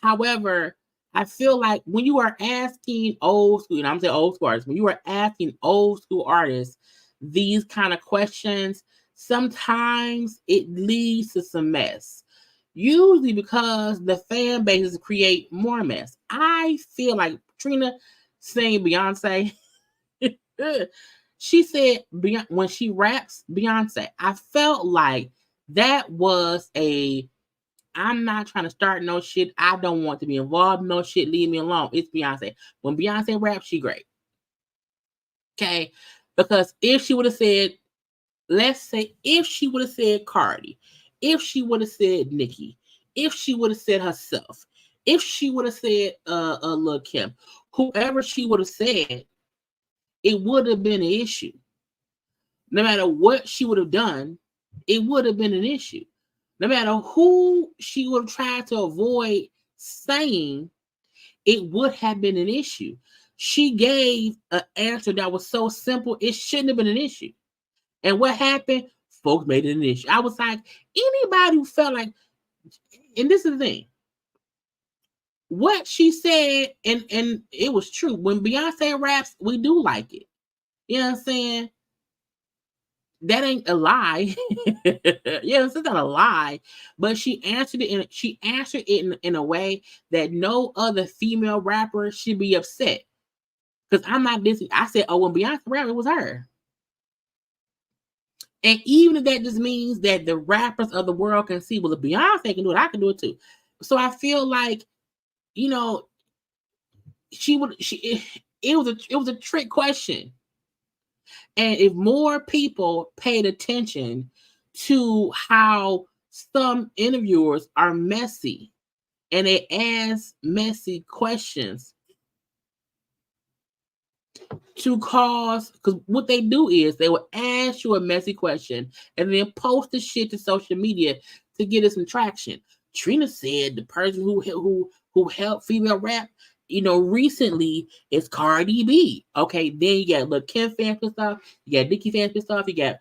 However, I feel like when you are asking old school, and I'm saying old school artists, when you are asking old school artists these kind of questions, sometimes it leads to some mess. Usually because the fan bases create more mess. I feel like Trina saying Beyonce, she said when she raps Beyonce, I felt like that was I'm not trying to start no shit. I don't want to be involved in no shit. Leave me alone. It's Beyonce. When Beyonce raps, she great. Okay? Because if she would have said, let's say, if she would have said Cardi, if she would have said Nicki, if she would have said herself, if she would have said Lil' Kim, whoever she would have said, it would have been an issue. No matter what she would have done, it would have been an issue. No matter who she would have tried to avoid saying, it would have been an issue. She gave an answer that was so simple, it shouldn't have been an issue. And what happened? Folks made it an issue. I was like, anybody who felt like, and this is the thing, what she said, and it was true. When Beyonce raps, we do like it. You know what I'm saying? That ain't a lie. Yeah, it's not a lie. But she answered it in a way that no other female rapper should be upset. Because I'm not busy. I said, oh, when Beyonce rapped, it was her. And even if that just means that the rappers of the world can see, well, if Beyonce can do it, I can do it too. So I feel like, you know, it was a trick question. And if more people paid attention to how some interviewers are messy and they ask messy questions to cause, because what they do is they will ask you a messy question and then post the shit to social media to get us some traction. Trina said the person who helped female rap, recently is Cardi B. Okay, then you got Lil' Kim fans pissed off, you got Nicki fans pissed off, you got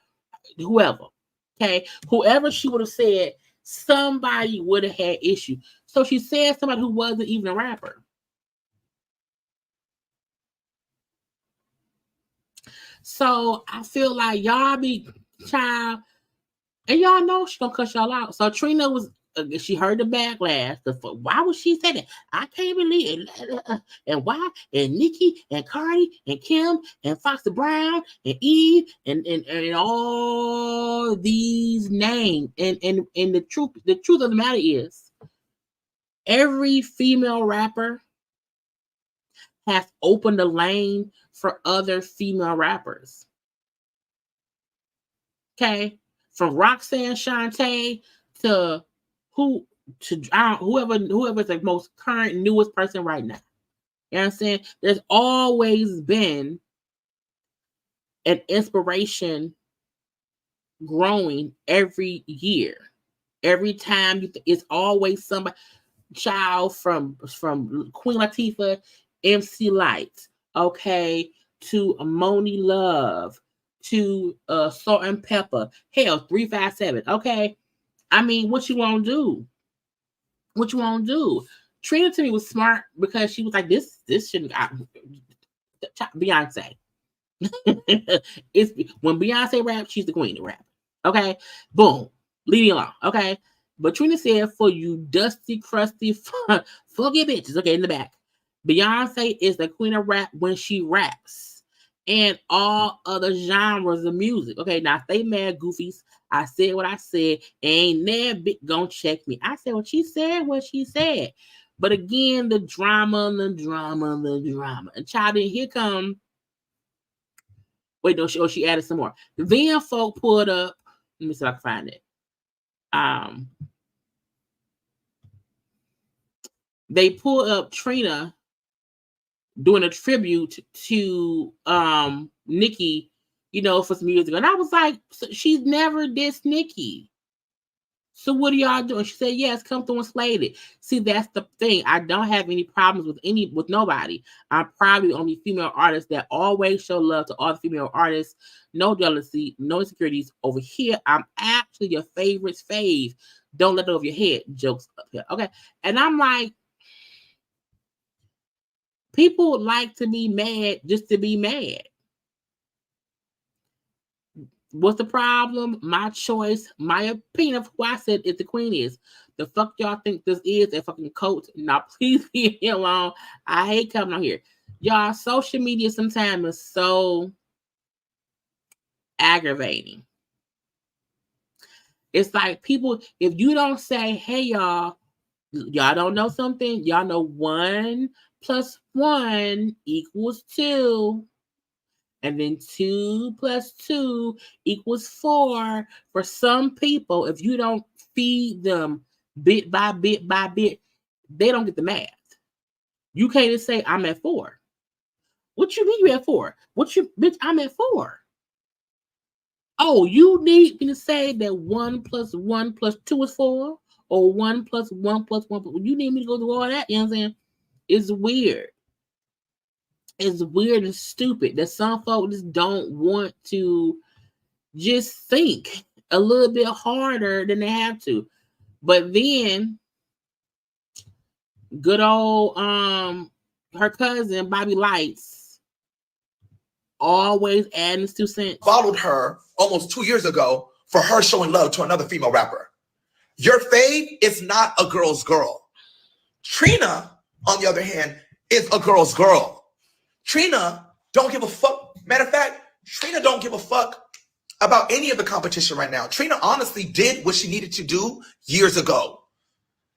whoever. Okay, whoever she would have said, somebody would have had issue. So she said somebody who wasn't even a rapper. So I feel like y'all be child, and y'all know she gonna cut y'all out. So Trina was, she heard the backlash. Why would she say that? I can't believe it. And why? And Nicki and Cardi and Kim and Foxy Brown and Eve and all these names. And the truth of the matter is, every female rapper has opened a lane for other female rappers. Okay, from Roxanne Shante to whoever's the most current newest person right now. You know what I'm saying? There's always been an inspiration growing every year. Every time it's always somebody, child from Queen Latifah, MC Light, okay, to Moni Love, to Salt and Pepper, hell, 357, okay. I mean, what you want to do? What you want to do? Trina to me was smart because she was like, this shouldn't. Beyonce. It's when Beyonce raps, she's the queen of rap. Okay, boom, leave me alone. Okay, but Trina said, for you dusty, crusty, funky bitches. Okay, in the back, Beyonce is the queen of rap when she raps, and all other genres of music. Okay, now if they mad goofies, I said what I said. Ain't that bit gonna check me. I said what she said. But again, the drama. And child, here come. Wait, no, she added some more. Then folk pulled up. Let me see if I can find it. They pulled up Trina doing a tribute to Nicki, you know, for some years ago. And I was like, she's never dissed Nicki. So what are y'all doing? She said, yes, come through and slayed it. See, that's the thing. I don't have any problems with nobody. I'm probably the only female artist that always show love to all the female artists. No jealousy, no insecurities. Over here, I'm actually your favorite's fave. Don't let it over your head. Jokes up here. Okay. And I'm like, people like to be mad just to be mad. What's the problem? My choice, my opinion of who I said is the queen is. The fuck y'all think this is a fucking coat? Now, please leave me alone. I hate coming on here. Y'all, social media sometimes is so aggravating. It's like people, if you don't say, hey, y'all don't know something? Y'all know 1 + 1 = 2. And then 2 + 2 = 4. For some people, if you don't feed them bit by bit by bit, they don't get the math. You can't just say, I'm at 4. What you mean you at 4? Bitch, I'm at 4. Oh, you need me to say that 1 + 1 + 2 is 4? Or 1 + 1 + 1 you need me to go through all that? You know what I'm saying? It's weird. It's weird and stupid that some folks just don't want to just think a little bit harder than they have to. But then good old her cousin Bobby Lights always adding his 2 cents. Followed her almost 2 years ago for her showing love to another female rapper. Your fave is not a girl's girl. Trina, on the other hand, is a girl's girl. Trina don't give a fuck. Matter of fact, Trina don't give a fuck about any of the competition right now. Trina honestly did what she needed to do years ago.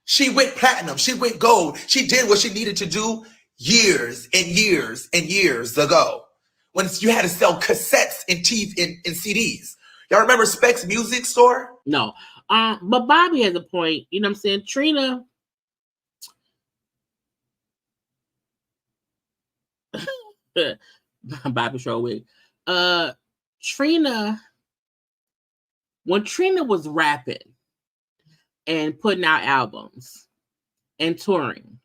She went platinum. She went gold. She did what she needed to do years and years and years ago. When you had to sell cassettes and CDs. Y'all remember Specs Music Store? No. But Bobby has a point. You know what I'm saying? Trina... Bobby Showwig. Trina, when Trina was rapping and putting out albums and touring,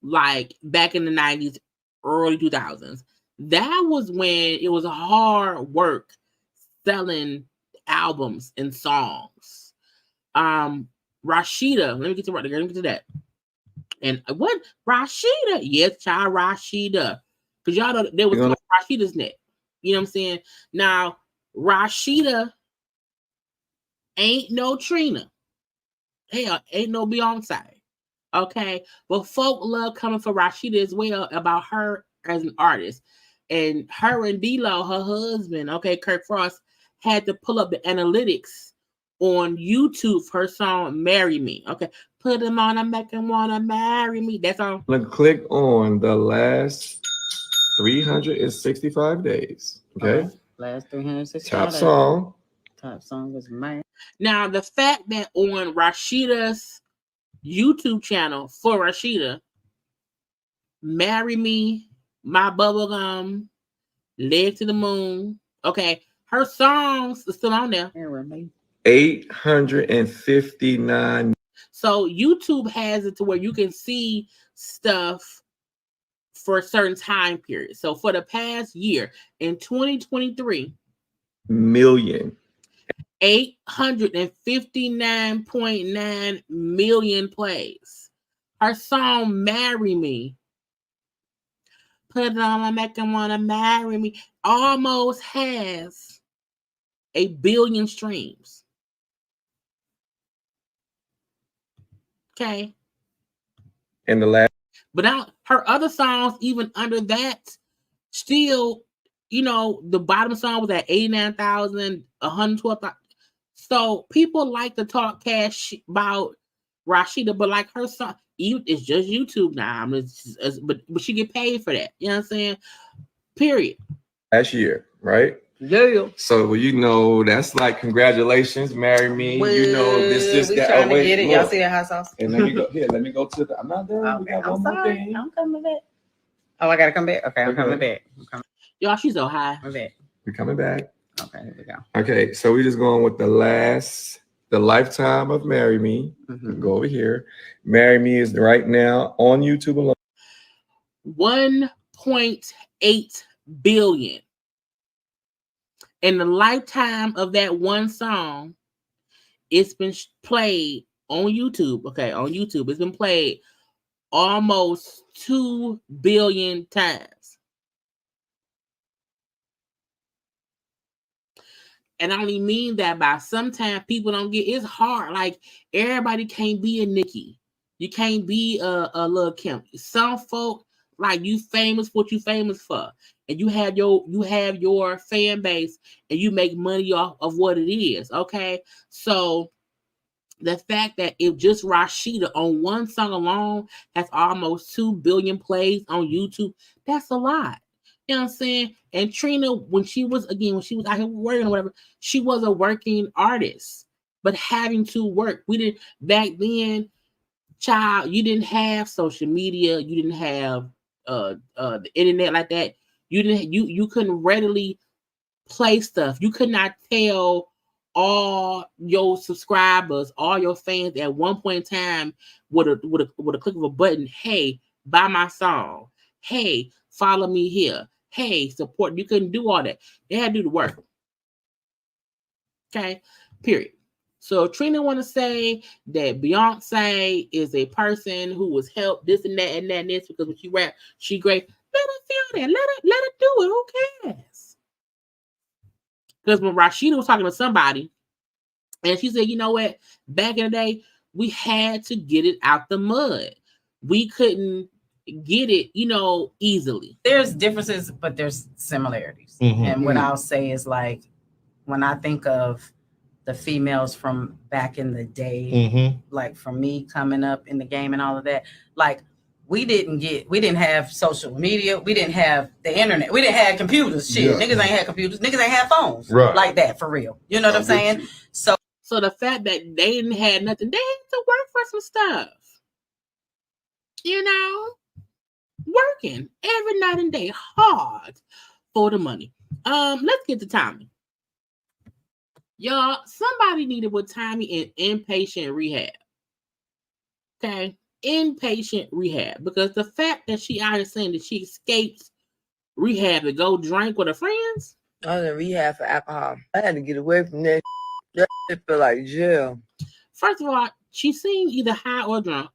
like back in the 90s, early 2000s, that was when it was hard work selling albums and songs. Rashida, let me get to that. And what? Rashida? Yes, child, Rashida. Because y'all know there was no Rashida's neck. You know what I'm saying? Now, Rashida ain't no Trina. Hell, ain't no Beyonce. Okay? But folk love coming for Rashida as well about her as an artist. And her and D-Lo, her husband, okay, Kirk Frost, had to pull up the analytics on YouTube for her song Marry Me. Okay. Put him on, I make him wanna marry me. That's all. Look, click on the last 365 days. Okay. Last 365 Top days. song. Top song is Man. Now, the fact that on Rashida's YouTube channel for Rashida, Marry Me, My Bubblegum, Leg to the Moon. Okay. Her songs are still on there. 859. So YouTube has it to where you can see stuff for a certain time period. So for the past year, in 2023, million. 859.9 million plays. Her song Marry Me, put it on, I make him wanna marry me, almost has 1 billion streams. Okay. And the last. But now her other songs, even under that, still, you know, the bottom song was at 89,000, 112,000. So people like to talk cash about Rashida, but like her song, it's just YouTube now. But she get paid for that. You know what I'm saying? Period. Last year, right? Yeah. So well, you know, that's like congratulations, marry me. Well, you know, this we that. Trying Oh, wait, to get it. Look. Y'all see a hot sauce? And let me go here. Let me go to the. I'm not done. Okay, We got I'm one sorry. more thing. I'm coming back. Oh, I gotta come back? Okay, I'm coming back. Y'all, she's so high. I'm back. We're coming back. Okay, here we go. Okay, so we're just going with the lifetime of Marry Me. Mm-hmm. Go over here. Marry Me is right now on YouTube alone. 1.8 billion. In the lifetime of that one song, it's been played on YouTube. Okay, on YouTube. It's been played almost 2 billion times. And I only mean that by sometimes people don't get, it's hard. Like, everybody can't be a Nicki. You can't be a Lil' Kim. Some folk, like, you famous for what you famous for. And you have your fan base and you make money off of what it is. Okay. So the fact that if just Rashida on one song alone has almost 2 billion plays on YouTube, that's a lot. You know what I'm saying? And Trina, when she was out here working or whatever, she was a working artist, but having to work. We didn't back then, child. You didn't have social media. You didn't have the internet like that. You couldn't readily play stuff. You could not tell all your subscribers, all your fans at one point in time with a click of a button, hey, buy my song. Hey, follow me here. Hey, support. You couldn't do all that. They had to do the work. Okay, period. So Trina want to say that Beyonce is a person who was helped this and that and that and this because when she rap, she great. Let her feel that. Let her do it. Who cares? Because when Rashida was talking to somebody, and she said, you know what? Back in the day, we had to get it out the mud. We couldn't get it, easily. There's differences, but there's similarities. Mm-hmm. And what I'll say is, like, when I think of the females from back in the day, like for me coming up in the game and all of that, like we didn't have social media, we didn't have the internet, we didn't have computers. Shit, niggas ain't had computers, niggas ain't had phones like that for real. You know what I'm saying? So the fact that they didn't have nothing, they had to work for some stuff. Working every night and day hard for the money. Let's get to Tommie. Y'all, somebody needed with Tommie in inpatient rehab. Okay? Inpatient rehab. Because the fact that she out here saying that she escaped rehab to go drink with her friends. I was in rehab for alcohol. I had to get away from that. That shit feel like jail. First of all, she seemed either high or drunk.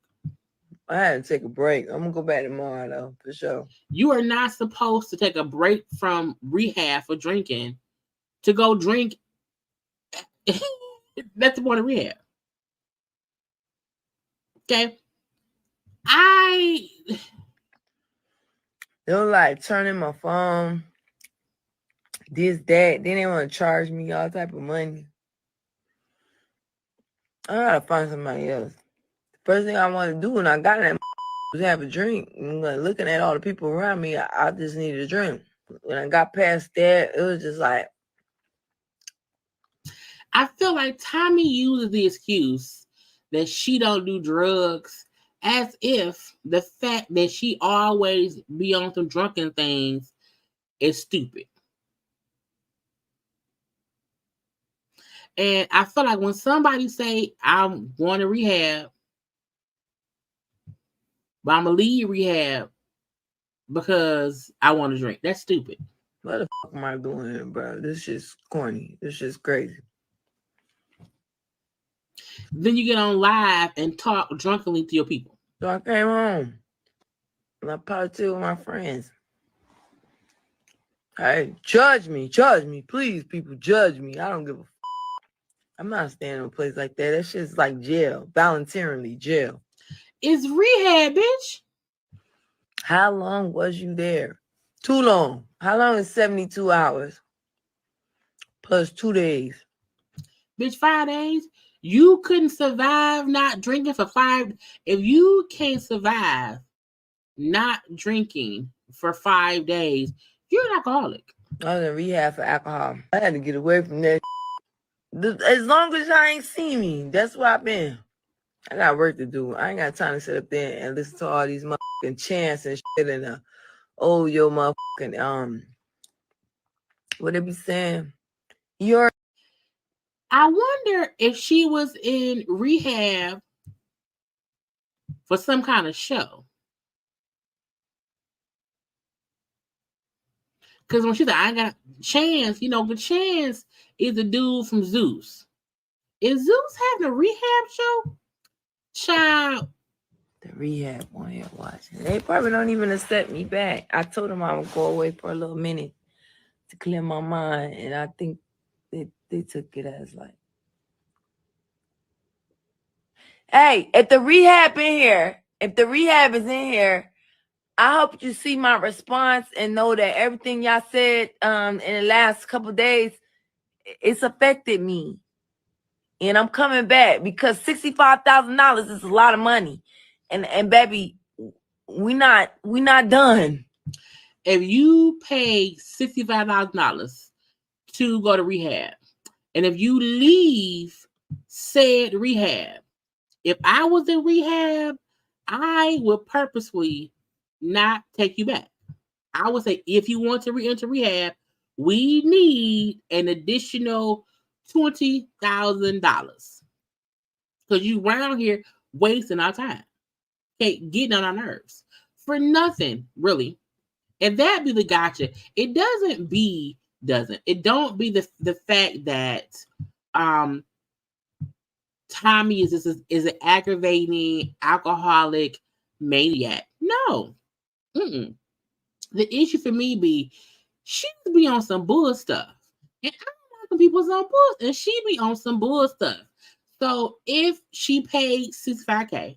I had to take a break. I'm gonna go back tomorrow though, for sure. You are not supposed to take a break from rehab for drinking to go drink. That's the point of rehab. Okay. They were like turning my phone, this, that. Then they want to charge me all type of money. I gotta find somebody else. The first thing I want to do when I got that was have a drink. And like, looking at all the people around me, I just needed a drink. When I got past that, it was just like, I feel like Tommie uses the excuse that she don't do drugs as if the fact that she always be on some drunken things is stupid. And I feel like when somebody say, I'm going to rehab, but I'm going to leave rehab because I want to drink, that's stupid. What the fuck am I doing here, bro? This shit's corny. This shit's crazy. Then you get on live and talk drunkenly to your people. So I came home and I partied with my friends. Hey, judge me, please, people, judge me. I don't give a f. I'm not staying in a place like that. That shit's like jail, voluntarily jail. It's rehab, bitch. How long was you there? Too long. How long is 72 hours? Plus 2 days. Bitch, 5 days? You couldn't survive not drinking for 5. If you can't survive not drinking for 5 days, you're an alcoholic. I was in rehab for alcohol. I had to get away from that. As long as y'all ain't see me, that's where I've been. I got work to do. I ain't got time to sit up there and listen to all these motherfucking chants and shit and oh, your motherfucking what they be saying? You're. I wonder if she was in rehab for some kind of show. Because when she said, I got Chance, the Chance is the dude from Zeus. Is Zeus having a rehab show? Child. The rehab one here watching. They probably don't even accept me back. I told them I would go away for a little minute to clear my mind, and I think they took it as like, hey, if the rehab is in here, I hope you see my response and know that everything y'all said in the last couple of days, it's affected me. And I'm coming back because $65,000 is a lot of money. And baby, we not done. If you pay $65,000 to go to rehab, and if you leave said rehab, if I was in rehab, I would purposely not take you back. I would say, if you want to re-enter rehab, we need an additional $20,000 because you around here wasting our time, okay, getting on our nerves for nothing, really. And that be the gotcha. It don't be the fact that Tommie is an aggravating alcoholic maniac. No. Mm-mm. The issue for me be she be on some bull stuff. And I don't like when people's on bull, and she be on some bull stuff. So if she paid $65K,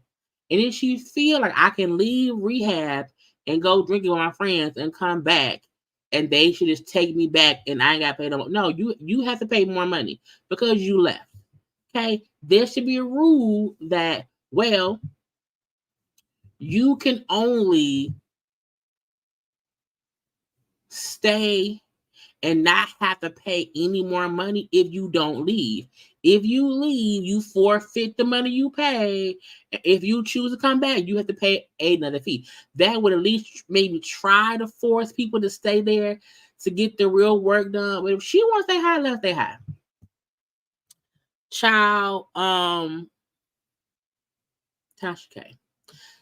and if she feel like I can leave rehab and go drinking with my friends and come back, and they should just take me back and I ain't got to pay no more. No, you have to pay more money because you left. Okay? There should be a rule that, well, you can only stay and not have to pay any more money if you don't leave. If you leave, you forfeit the money you pay. If you choose to come back, you have to pay another fee. That would at least maybe try to force people to stay there to get the real work done. But if she wants to stay high, let's stay high. Child, Tasha K.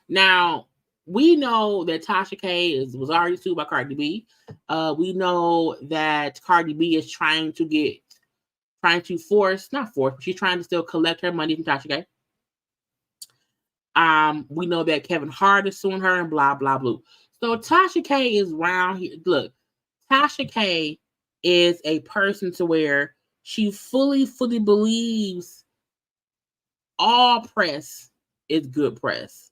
Now, we know that Tasha K was already sued by Cardi B. We know that Cardi B is trying to she's trying to still collect her money from Tasha K. We know that Kevin Hart is suing her and blah, blah, blah. So Tasha K is around here. Look, Tasha K is a person to where she fully believes all press is good press.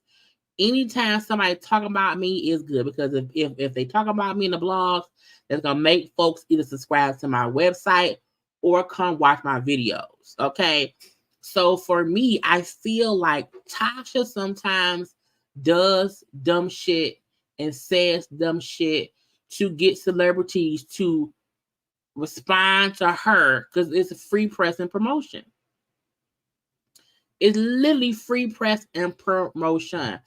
Anytime somebody talking about me is good, because if they talk about me in the blogs, that's gonna make folks either subscribe to my website or come watch my videos. Okay. So for me, I feel like Tasha sometimes does dumb shit and says dumb shit to get celebrities to respond to her because it's a free press and promotion. It's literally free press and promotion.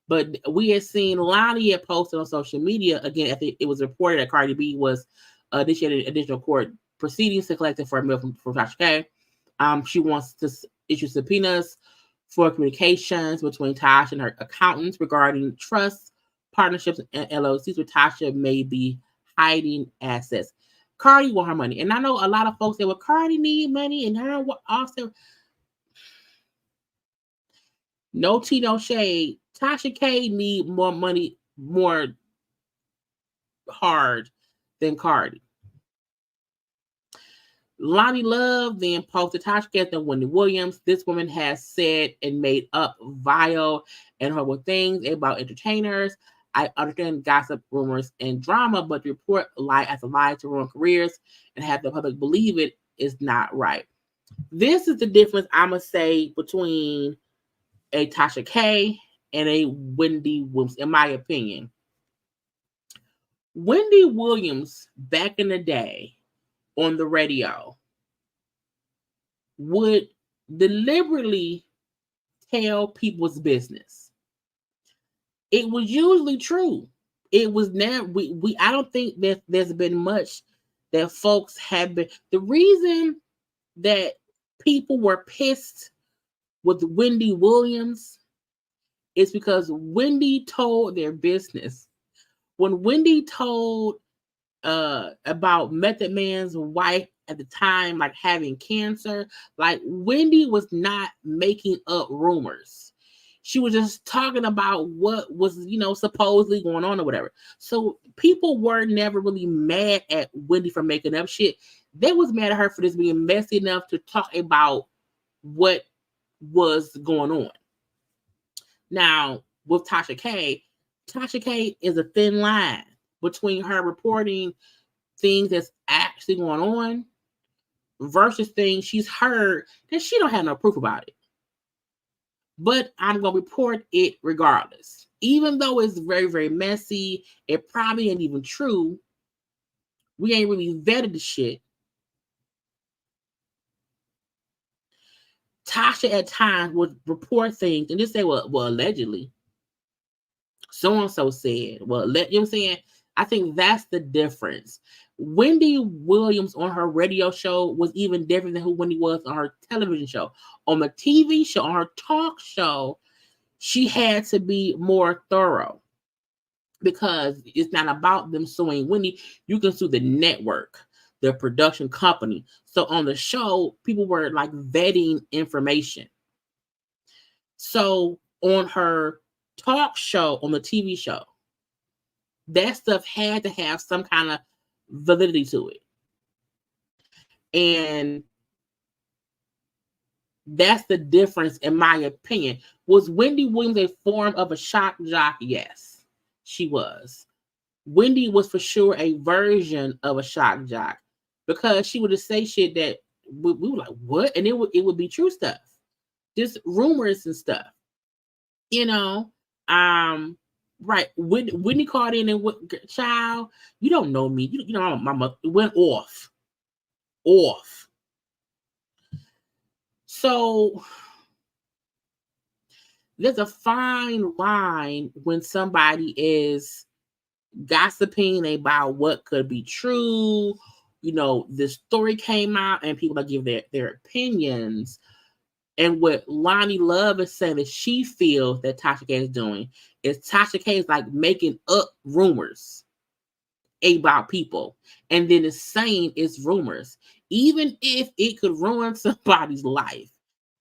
But we had seen Lonnie had posted on social media, again, after it was reported that Cardi B was initiated additional court proceedings to collect for a meal from Tasha K. She wants to issue subpoenas for communications between Tasha and her accountants regarding trusts, partnerships, and LLCs where Tasha may be hiding assets. Cardi want her money. And I know a lot of folks say, well, Cardi need money and her also. No tea, no shade. Tasha K need more money, more hard than Cardi. Lonnie Love then posted Tasha K and Wendy Williams. This woman has said and made up vile and horrible things about entertainers. I understand gossip, rumors, and drama, but to report lie as a lie to ruin careers and have the public believe it is not right. This is the difference I'm going to say between a Tasha K and a Wendy Williams, in my opinion. Wendy Williams, back in the day on the radio, would deliberately tell people's business. It was usually true. it was never, I don't think that there's been much that folks have been. The reason that people were pissed with Wendy Williams is because Wendy told their business. When Wendy told about Method Man's wife at the time, like having cancer, like Wendy was not making up rumors. She was just talking about what was, supposedly going on or whatever. So people were never really mad at Wendy for making up shit. They was mad at her for just being messy enough to talk about what was going on. Now, with Tasha K is a thin line between her reporting things that's actually going on versus things she's heard that she don't have no proof about it. But I'm going to report it regardless. Even though it's very, very messy, it probably ain't even true. We ain't really vetted the shit. Tasha at times would report things and just say, well, allegedly. So-and-so said, well, you know what I'm saying? I think that's the difference. Wendy Williams on her radio show was even different than who Wendy was on her television show. On the TV show, on her talk show, she had to be more thorough because it's not about them suing Wendy. You can sue the network, the production company. So on the show, people were like vetting information. So on her talk show, on the TV show, that stuff had to have some kind of validity to it. And that's the difference, in my opinion. Was Wendy Williams a form of a shock jock? Yes, she was. Wendy was for sure a version of a shock jock because she would just say shit that we were like, what? And it would be true stuff. Just rumors and stuff. Right. Whitney called in and child, you don't know me. You know, my mother went off. So there's a fine line when somebody is gossiping about what could be true. This story came out and people are giving their opinions. And what Lonnie Love is saying that she feels that Tasha K is doing is Tasha K is like making up rumors about people. And then it's saying it's rumors, even if it could ruin somebody's life.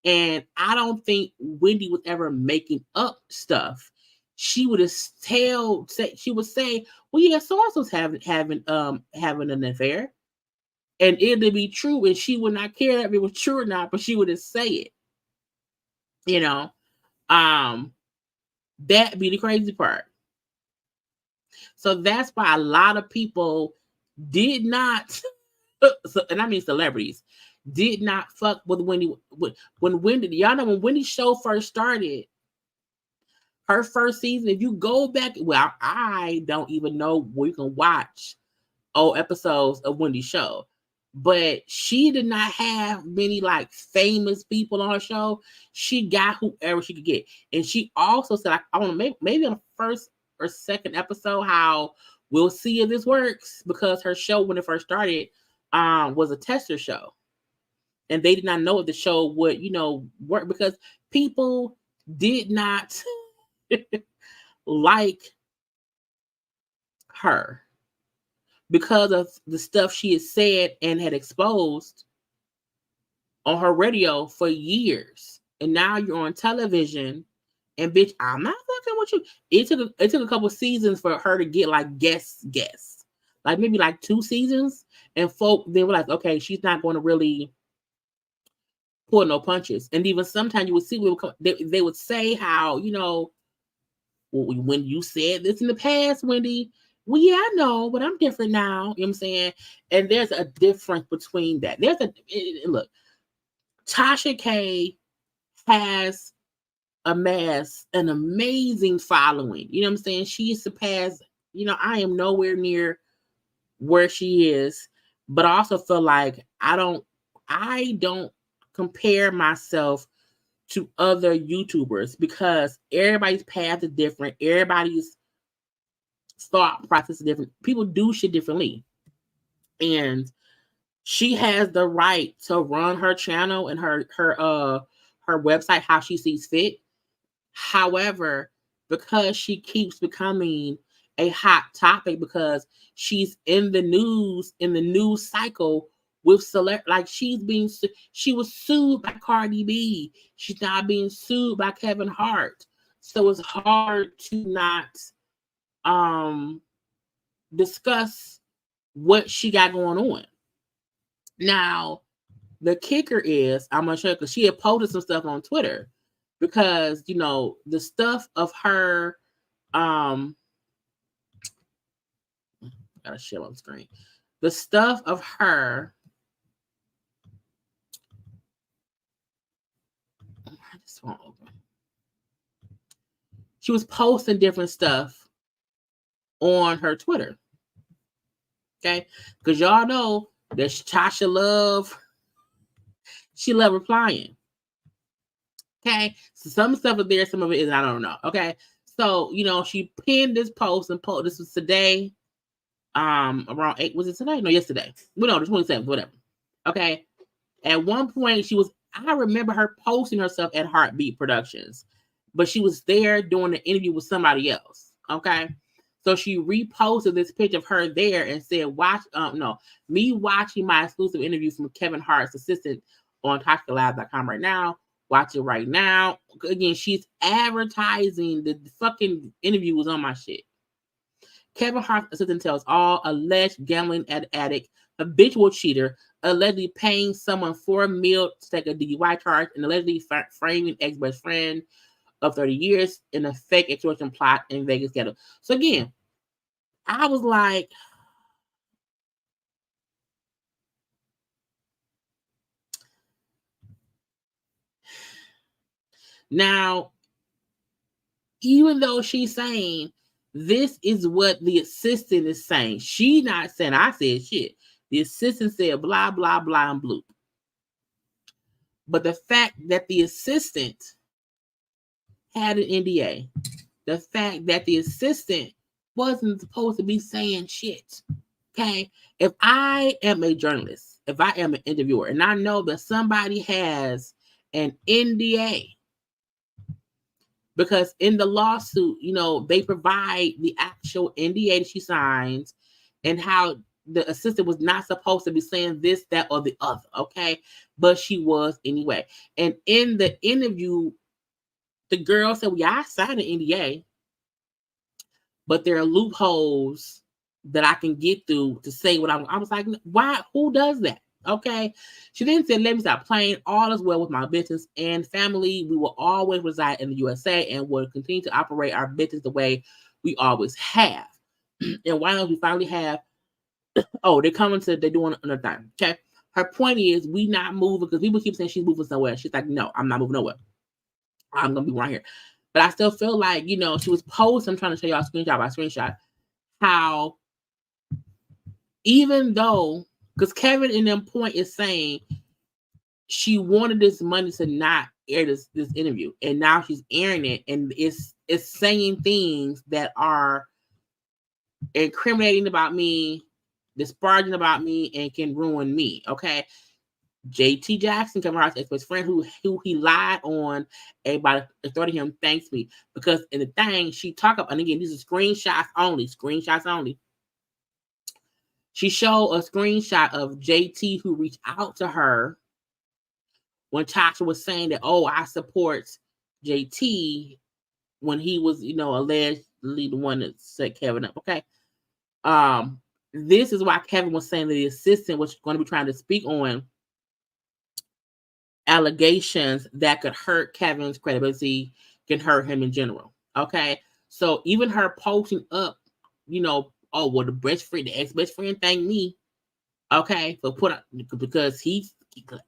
And I don't think Wendy was ever making up stuff. She would say, well, yeah, so-and-so's having an affair. And it'd be true, and she would not care if it was true or not, but she would just say it. That be the crazy part. So that's why a lot of people did not, and I mean celebrities, did not fuck with Wendy. When Wendy, y'all know when Wendy's show first started, her first season, if you go back, well, I don't even know where you can watch old episodes of Wendy's show. But she did not have many like famous people on her show. She got whoever she could get. And she also said, I want to maybe on the first or second episode, how we'll see if this works, because her show when it first started was a tester show. And they did not know if the show would, work, because people did not like her because of the stuff she had said and had exposed on her radio for years. And now you're on television, and bitch, I'm not fucking with you. It took a couple seasons for her to get like guests, like maybe like 2 seasons, and folk they were like, okay, she's not going to really pull no punches. And even sometimes you would see they would say how, when you said this in the past, Wendy, well, yeah, I know, but I'm different now. You know what I'm saying? And there's a difference between that. Look, Tasha K has amassed an amazing following. You know what I'm saying? She surpassed, I am nowhere near where she is, but I also feel like I don't compare myself to other YouTubers because everybody's path is different. Everybody's thought process is different. People do shit differently. And she has the right to run her channel and her website how she sees fit. However, because she keeps becoming a hot topic because she's in the news cycle with like she was sued by Cardi B. She's now being sued by Kevin Hart. So it's hard to not discuss what she got going on. Now, the kicker is, I'm gonna show you, because she had posted some stuff on Twitter, because the stuff of her gotta share on screen. The stuff of her. This won't open. She was posting different stuff on her Twitter. Okay, because y'all know that Tasha she love replying. Okay, so some stuff is there, some of it is, I don't know. Okay, so she pinned this post and this was today, around 8. Was it today? No, yesterday. We know the 27th, whatever. Okay, at one point I remember her posting herself at Heartbeat Productions, but she was there doing an interview with somebody else. Okay. So she reposted this picture of her there and said, me watching my exclusive interview from Kevin Hart's assistant on TashaLabs.com right now. Watch it right now. Again, she's advertising the fucking interview was on my shit. Kevin Hart's assistant tells all alleged gambling addict, habitual cheater, allegedly paying someone $4 million to take a DUI charge, and allegedly framing ex-best friend of 30 years in a fake extortion plot in Vegas ghetto. So again, I was like, now, even though she's saying this is what the assistant is saying, she not saying I said shit. The assistant said blah, blah, blah, and bloop. But the fact that the assistant had an NDA, the fact that the assistant wasn't supposed to be saying shit. Okay, if I am a journalist, if I am an interviewer, and I know that somebody has an NDA, because in the lawsuit, they provide the actual NDA that she signs and how the assistant was not supposed to be saying this, that, or the other. Okay, but she was anyway. And in the interview, the girl said, "Yeah, I signed an NDA, but there are loopholes that I can get through to say what I was like, why? Who does that?" Okay. She then said, "Let me stop playing. All is well with my business and family. We will always reside in the USA and will continue to operate our business the way we always have." And why don't we finally have, they're doing another thing. Okay. Her point is, we not moving, because people keep saying she's moving somewhere. She's like, "No, I'm not moving nowhere. I'm going to be right here." But I still feel like, she was posting, I'm trying to show y'all screenshot by screenshot, how even though, because Kevin in them point is saying she wanted this money to not air this interview, and now she's airing it, and it's saying things that are incriminating about me, disparaging about me, and can ruin me. Okay. JT Jackson, Kevin Hart's ex-best friend, who he lied on about assaulting him, thanks me, because in the thing she talked about, and again, these are screenshots only. She showed a screenshot of JT who reached out to her when Tasha was saying that, I support JT, when he was, allegedly the one that set Kevin up. Okay. This is why Kevin was saying that the assistant was going to be trying to speak on allegations that could hurt Kevin's credibility, can hurt him in general. Okay. So even her posting up, the ex-best friend thanked me. Okay. Because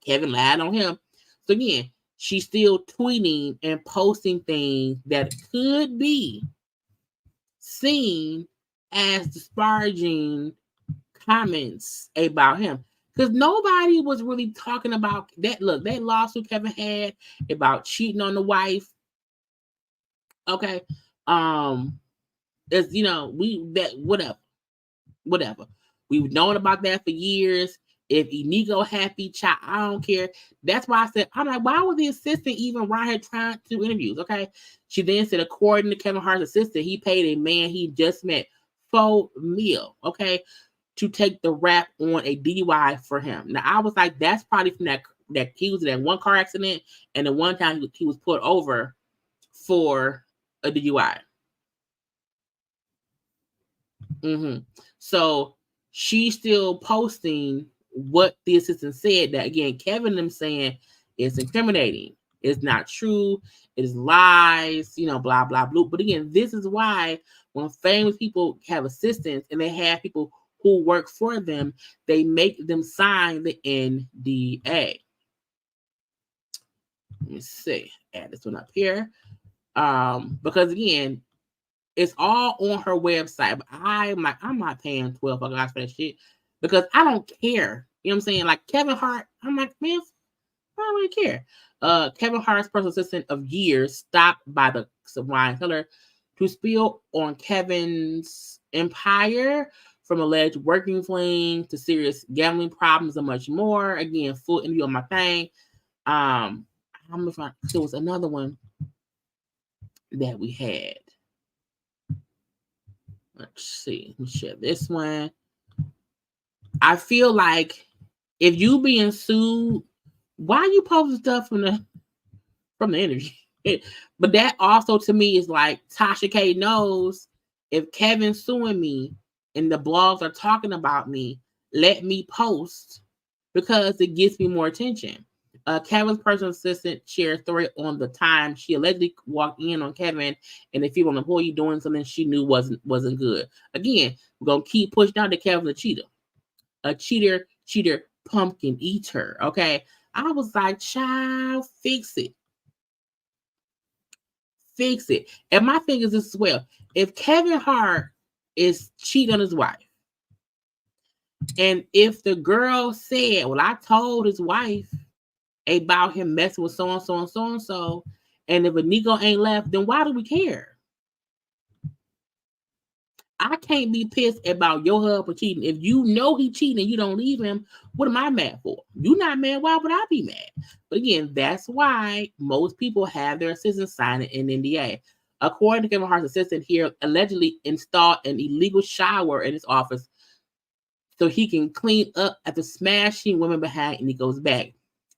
Kevin lied on him. So again, she's still tweeting and posting things that could be seen as disparaging comments about him. Because nobody was really talking about that. Look, that lawsuit Kevin had about cheating on the wife. Okay. It's, whatever. We've known about that for years. If Inigo happy, child, I don't care. That's why I said, I'm like, why was the assistant even right here trying to do interviews? Okay. She then said, according to Kevin Hart's assistant, he paid a man he just met $4 million, okay, to take the rap on a DUI for him. Now, I was like, that's probably from that he was in that one car accident, and the one time he was put over for a DUI. So she's still posting what the assistant said. That again, Kevin them saying it's incriminating, it's not true, it is lies, blah blah blah. But again, this is why when famous people have assistants and they have people who work for them, they make them sign the NDA. Let me see, add this one up here, because again, it's all on her website, but I'm not paying $12 for that shit because I don't care. You know what I'm saying? Like Kevin Hart, I'm like, man, I don't really care. Kevin Hart's personal assistant of years stopped by the wine cellar to spill on Kevin's empire, from alleged working fling to serious gambling problems and much more. Again, full interview on my thing. I'm gonna find, there was another one that we had. Let's see. Let me share this one. I feel like if you being sued, why you posting stuff from the interview? But that also to me is like Tasha K knows if Kevin's suing me and the blogs are talking about me, let me post because it gets me more attention. Kevin's personal assistant shared a story on the time she allegedly walked in on Kevin and the female employee doing something she knew wasn't good. Again, we're gonna keep pushing out that Kevin's a cheater, pumpkin eater. Okay, I was like, child, fix it. And my thing is this as well: if Kevin Hart is cheating on his wife, and if the girl said, "Well, I told his wife about him messing with so and so and so and so," and if a Nico ain't left, then why do we care? I can't be pissed about your husband cheating. If you know he cheating and you don't leave him, what am I mad for? You not mad, why would I be mad? But again, that's why most people have their assistants sign an NDA. According to Kevin Hart's assistant here, allegedly installed an illegal shower in his office so he can clean up after smashing women behind and he goes back.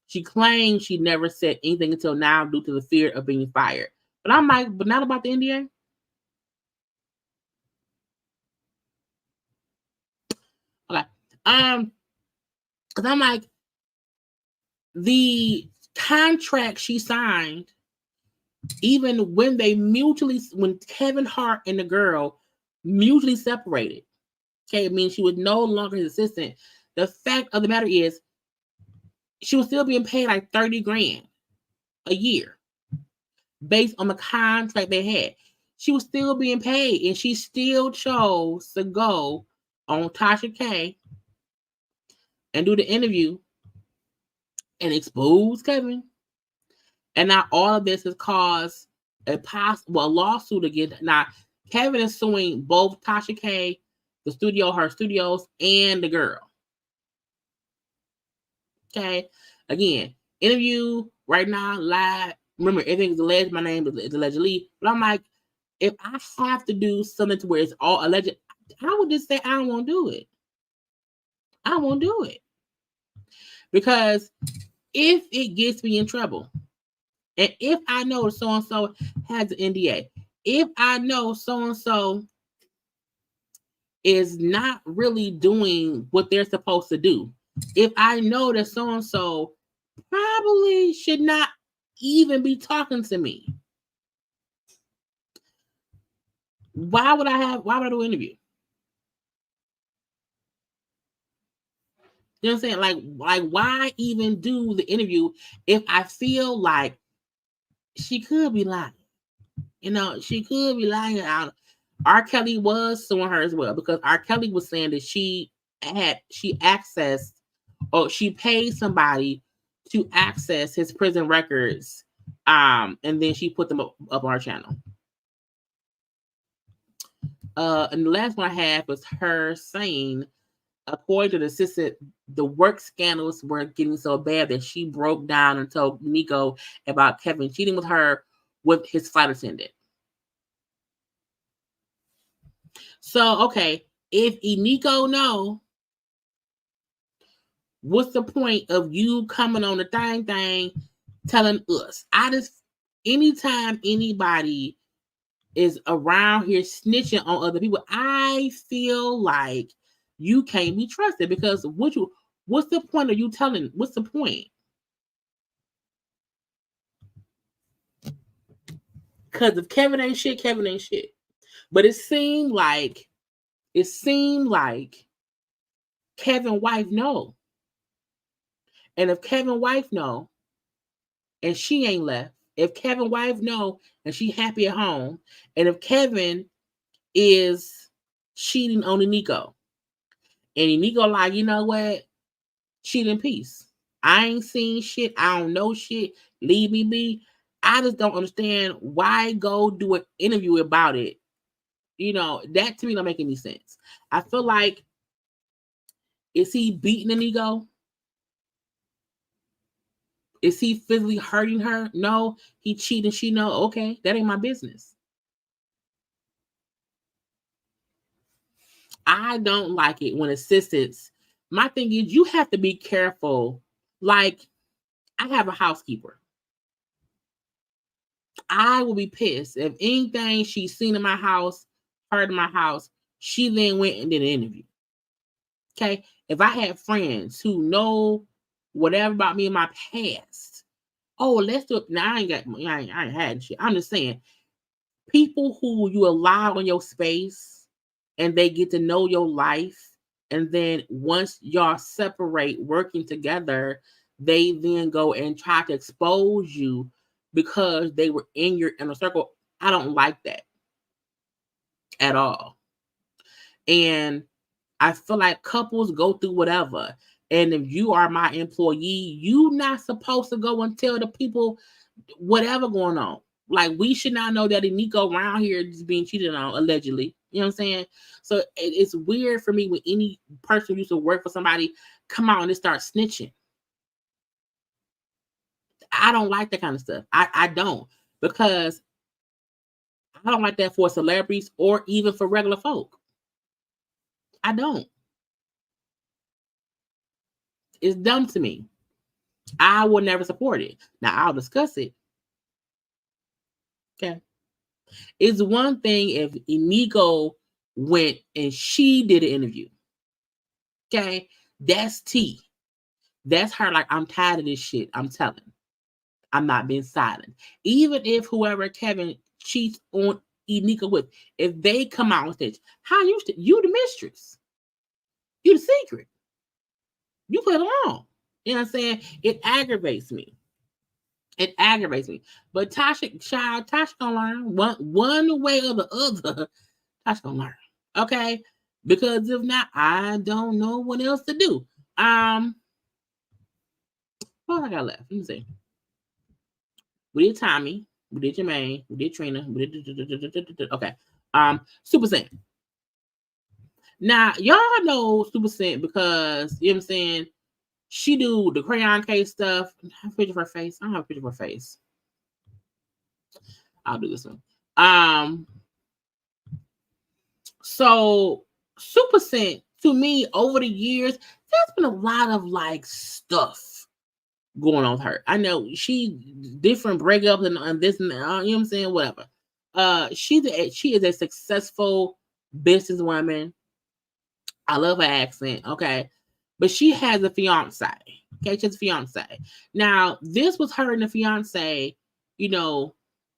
She claims she never said anything until now due to the fear of being fired. But I'm like, but not about the NDA? Okay. Because I'm like, the contract she signed, even when when Kevin Hart and the girl mutually separated, okay, it means she was no longer his assistant. The fact of the matter is, she was still being paid like $30,000 a year based on the contract they had. She was still being paid, and she still chose to go on Tasha K and do the interview and expose Kevin. And now all of this has caused a lawsuit against. Now Kevin is suing both Tasha K, her studios, and the girl. Okay, again, interview right now, live. Remember, everything's alleged. My name is allegedly, but I'm like, if I have to do something to where it's all alleged, I would just say I don't want to do it. I won't do it because if it gets me in trouble, and if I know so and so has an NDA, if I know so and so is not really doing what they're supposed to do, if I know that so and so probably should not even be talking to me, why would I do an interview? You know what I'm saying? Like why even do the interview if I feel like she could be lying? She could be lying out. R. Kelly was suing her as well because R. Kelly was saying that she accessed, or she paid somebody to access his prison records, and then she put them up on her channel. And the last one I have was her saying, according to the assistant, the work scandals were getting so bad that she broke down and told Nico about Kevin cheating with her with his flight attendant. So, okay, if Nico know, what's the point of you coming on the thing telling us? Anytime anybody is around here snitching on other people, I feel like you can't be trusted, because what's the point of you telling? What's the point? Because if Kevin ain't shit, Kevin ain't shit. But it seemed like Kevin wife know. And if Kevin wife know, and she ain't left, if Kevin wife know and she happy at home, and if Kevin is cheating on Nico, and Nico like, you know what, cheat in peace. I ain't seen shit. I don't know shit. Leave me be. I just don't understand why go do an interview about it. You know, that to me don't make any sense. I feel like, is he beating an ego? Is he physically hurting her? No. He cheated. She know. Okay, that ain't my business. I don't like it when assistants. My thing is, you have to be careful. Like, I have a housekeeper. I will be pissed if anything she's seen in my house, heard in my house, she then went and did an interview. Okay? If I have friends who know whatever about me in my past, oh, let's do it. Now I ain't had shit. I'm just saying, people who you allow in your space and they get to know your life, and then once y'all separate working together, they then go and try to expose you because they were in your inner circle. I don't like that at all. And I feel like couples go through whatever. And if you are my employee, you not supposed to go and tell the people whatever going on. Like, we should not know that Nico around here is being cheated on, allegedly. You know what I'm saying? So it's weird for me when any person who used to work for somebody come out and they start snitching. I don't like that kind of stuff. I don't, because I don't like that for celebrities or even for regular folk. I don't. It's dumb to me. I will never support it. Now, I'll discuss it. Okay. It's one thing if Nico went and she did an interview. Okay. That's tea. That's her like, I'm tired of this shit. I'm telling. I'm not being silent. Even if whoever Kevin cheats on Nico with, if they come out on stage, how you the mistress. You the secret. You play along. You know what I'm saying? It aggravates me. It aggravates me. But Tasha gonna learn one way or the other. Tasha gonna learn. Okay? Because if not, I don't know what else to do. What I got left? Let me see. We did Tommie. We did Jermaine. We did Trina. We did okay. Supa Saiyan. Now, y'all know Supa Saiyan because, you know what I'm saying, she do the crayon case stuff. I have a picture of her face. I don't have a picture of her face. I'll do this one. So Supa Saiyan, to me, over the years, there's been a lot of like stuff going on with her. I know she different breakups and this and that, you know what I'm saying? Whatever. She is a successful businesswoman. I love her accent, okay? But she has a fiance. Okay, she has a fiance. Now, this was her and the fiance, you know,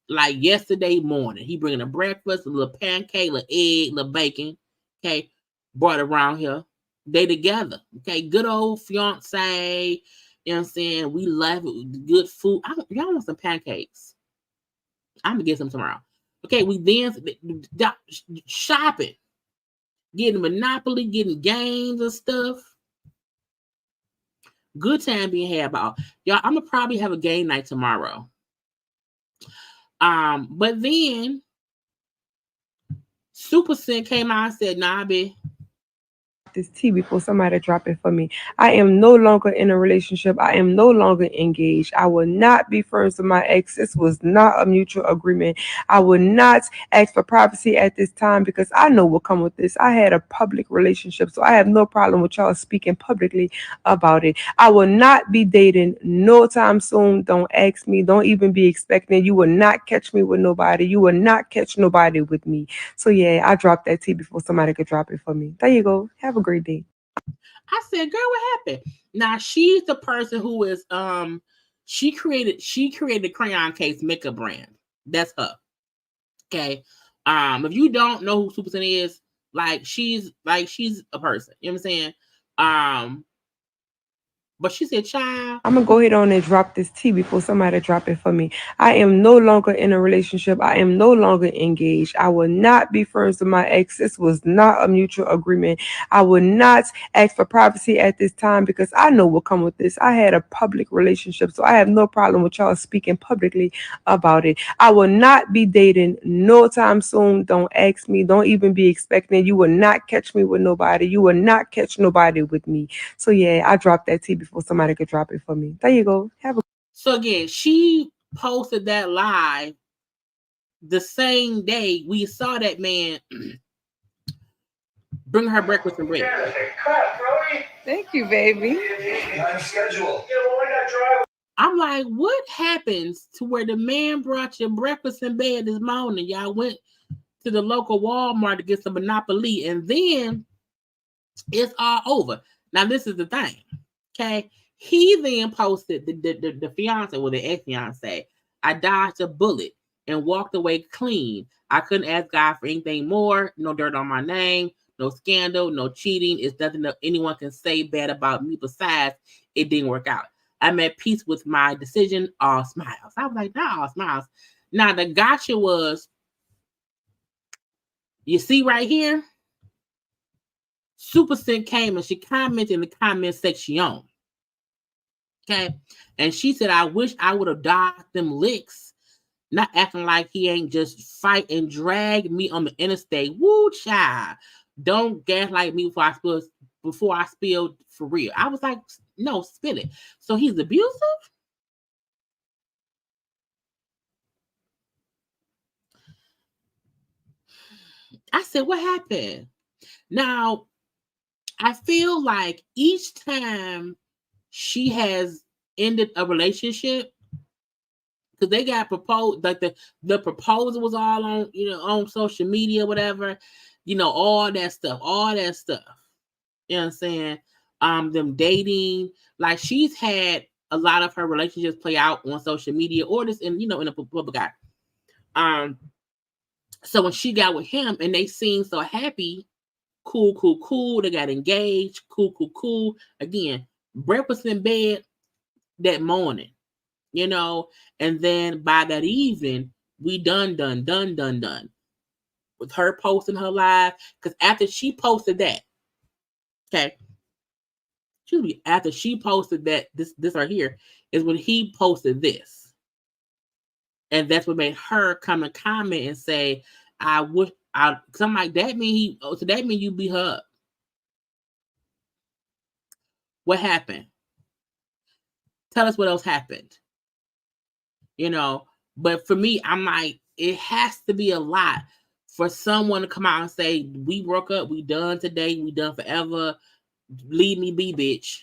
like yesterday morning. He bringing a breakfast, a little pancake, a little egg, a little bacon. Okay, brought it around here. They together. Okay, good old fiance. You know what I'm saying? We love it. Good food. Y'all want some pancakes? I'm gonna get some tomorrow. Okay, we then shopping, getting Monopoly, getting games and stuff. Good time being had by all. Y'all, I'm gonna probably have a game night tomorrow. But then Supa Sin came out and said, nah, bitch. This tea before somebody drop it for me. I am no longer in a relationship. I am no longer engaged. I will not be friends with my ex. This was not a mutual agreement. I will not ask for privacy at this time because I know what come with this. I had a public relationship, so I have no problem with y'all speaking publicly about it. I will not be dating no time soon. Don't ask me. Don't even be expecting. You will not catch me with nobody. You will not catch nobody with me. So yeah, I dropped that tea before somebody could drop it for me. There you go. Have a great day. I said, girl, what happened? Now she's the person who is she created the Crayon Case makeup brand. That's her. Okay. If you don't know who Supa Sin is, she's a person. You know what I'm saying? But she said, child. I'm going to go ahead on and drop this tea before somebody drop it for me. I am no longer in a relationship. I am no longer engaged. I will not be friends with my ex. This was not a mutual agreement. I will not ask for privacy at this time because I know what come with this. I had a public relationship, so I have no problem with y'all speaking publicly about it. I will not be dating no time soon. Don't ask me. Don't even be expecting. You will not catch me with nobody. You will not catch nobody with me. So yeah, I dropped that tea before somebody could drop it for me. There you go. So again, she posted that live the same day we saw that man bring her breakfast and bread. Thank you, baby. I'm like, what happens to where the man brought your breakfast in bed this morning? Y'all went to the local Walmart to get some Monopoly, and then it's all over. Now, this is the thing, okay? He then posted the fiance, well, the ex-fiance, I dodged a bullet and walked away clean. I couldn't ask God for anything more. No dirt on my name, no scandal, no cheating. It's nothing that anyone can say bad about me besides it didn't work out. I'm at peace with my decision. All smiles. I was like, not all smiles. Now, the gotcha was, you see right here, Supa Sin came and she commented in the comment section. Okay. And she said, I wish I would have dodged them licks, not acting like he ain't just fight and drag me on the interstate. Woo, child. Don't gaslight me before I spilled for real. I was like, no, spill it. So he's abusive? I said, what happened? Now, I feel like each time she has ended a relationship, because they got proposed, like the proposal was all on, on social media, whatever, all that stuff. You know what I'm saying? Them dating, like she's had a lot of her relationships play out on social media or just in a public eye. So when she got with him and they seemed so happy, cool. They got engaged, cool. Again, breakfast in bed that morning, and then by that evening, we done. With her posting her live, because after she posted that, okay, after she posted that, this right here is when he posted this. And that's what made her come and comment and say, I wish something like that mean so that mean you beat her up. What happened? Tell us what else happened. But for me, I'm like, it has to be a lot for someone to come out and say, we broke up, we done today, we done forever. Leave me be, bitch.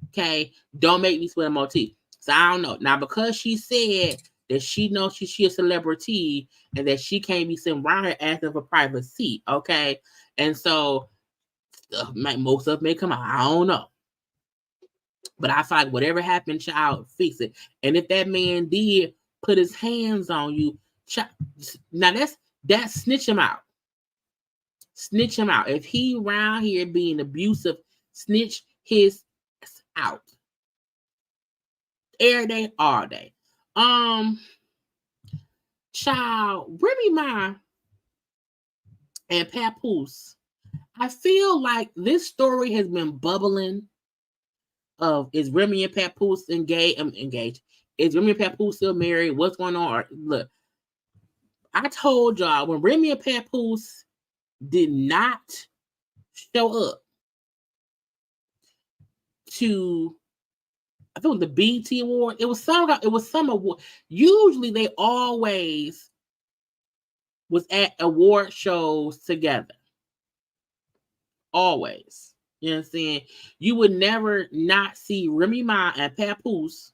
Okay? Don't make me sweat more tea. So I don't know. Now, because she said that she knows she a celebrity and that she can't be sitting around her asking for private seat, okay? And so most of it may come out. I don't know. But I feel like whatever happened, child, fix it. And if that man did put his hands on you, child, now that's snitch him out. Snitch him out. If he around here being abusive, snitch his out. Every day, all day. Child, Remy Ma and Papoose. I feel like this story has been bubbling. Is Remy and Papoose engaged? Is Remy and Papoose still married? What's going on? Look, I told y'all when Remy and Papoose did not show up to, I think it was the BET Award. It was some award. Usually they always was at award shows together. Always. You know what I'm saying? You would never not see Remy Ma and Papoose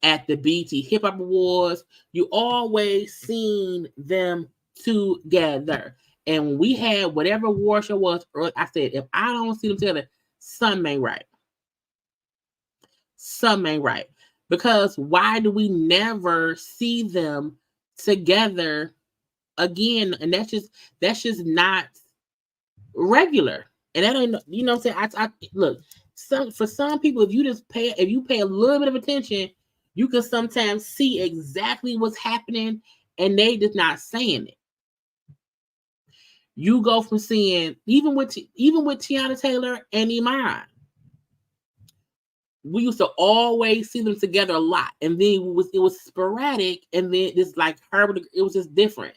at the BET Hip Hop Awards. You always seen them together. And when we had whatever award show was, I said, if I don't see them together, something ain't right. Something ain't right. Because why do we never see them together again? And that's just not regular. And that ain't, you know what I'm saying? I look, for some people, if you pay a little bit of attention, you can sometimes see exactly what's happening, and they just not saying it. You go from seeing, even with Teyana Taylor and Iman, we used to always see them together a lot, and then it was sporadic, and then it's like it was just different.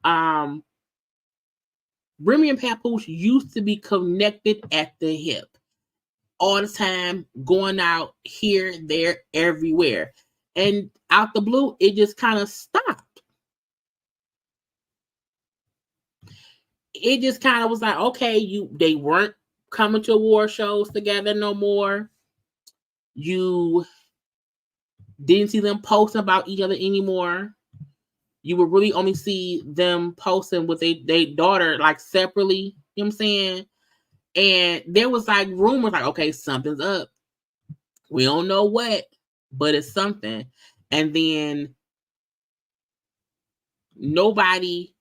Remy and Papoose used to be connected at the hip all the time, going out here, there, everywhere, and out the blue, it just kind of stopped. It just kind of was like, okay, they weren't coming to award shows together no more. You didn't see them posting about each other anymore. You would really only see them posting with their daughter like separately. You know what I'm saying? And there was like rumors like, okay, something's up. We don't know what, but it's something. And then nobody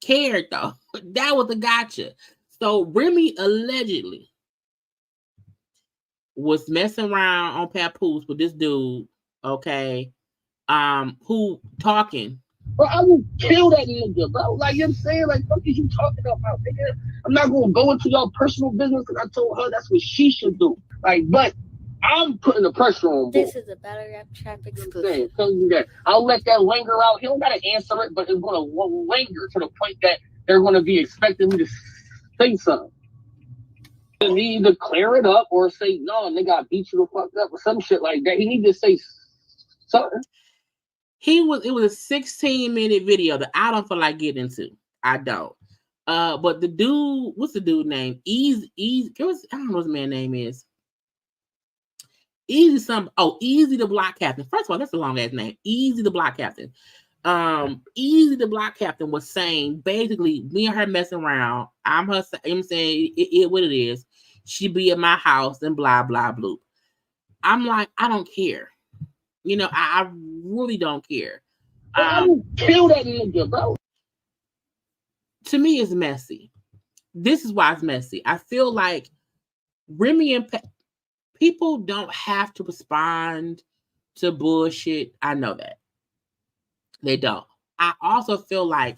cared though. That was a gotcha. So Remy allegedly was messing around on Papoose with this dude, okay, who talking. Bro, I will kill that nigga, bro. Like, you know what I'm saying? Like, what is you talking about, nigga? I'm not gonna go into your personal business because I told her that's what she should do. Like, but I'm putting the pressure on. This is a Battle Rap Trap exclusive. I'll let that linger out. He don't gotta answer it, but it's gonna linger to the point that they're gonna be expecting me to say something. And he either clear it up or say, no, nigga, I beat you the fuck up or some shit like that. He need to say something. It was a 16-minute video that I don't feel like getting into. I don't. But the dude, what's the dude name? Easy. I don't know what his man's name is. Easy the Block Captain. First of all, that's a long ass name. Easy the Block Captain. Easy the Block Captain was saying basically me and her messing around. I'm saying it what it is. She be at my house and blah blah blah. I'm like, I don't care. You know, I really don't care. I will kill that nigga, bro. To me, it's messy. This is why it's messy. I feel like Remy and people don't have to respond to bullshit. I know that. They don't. I also feel like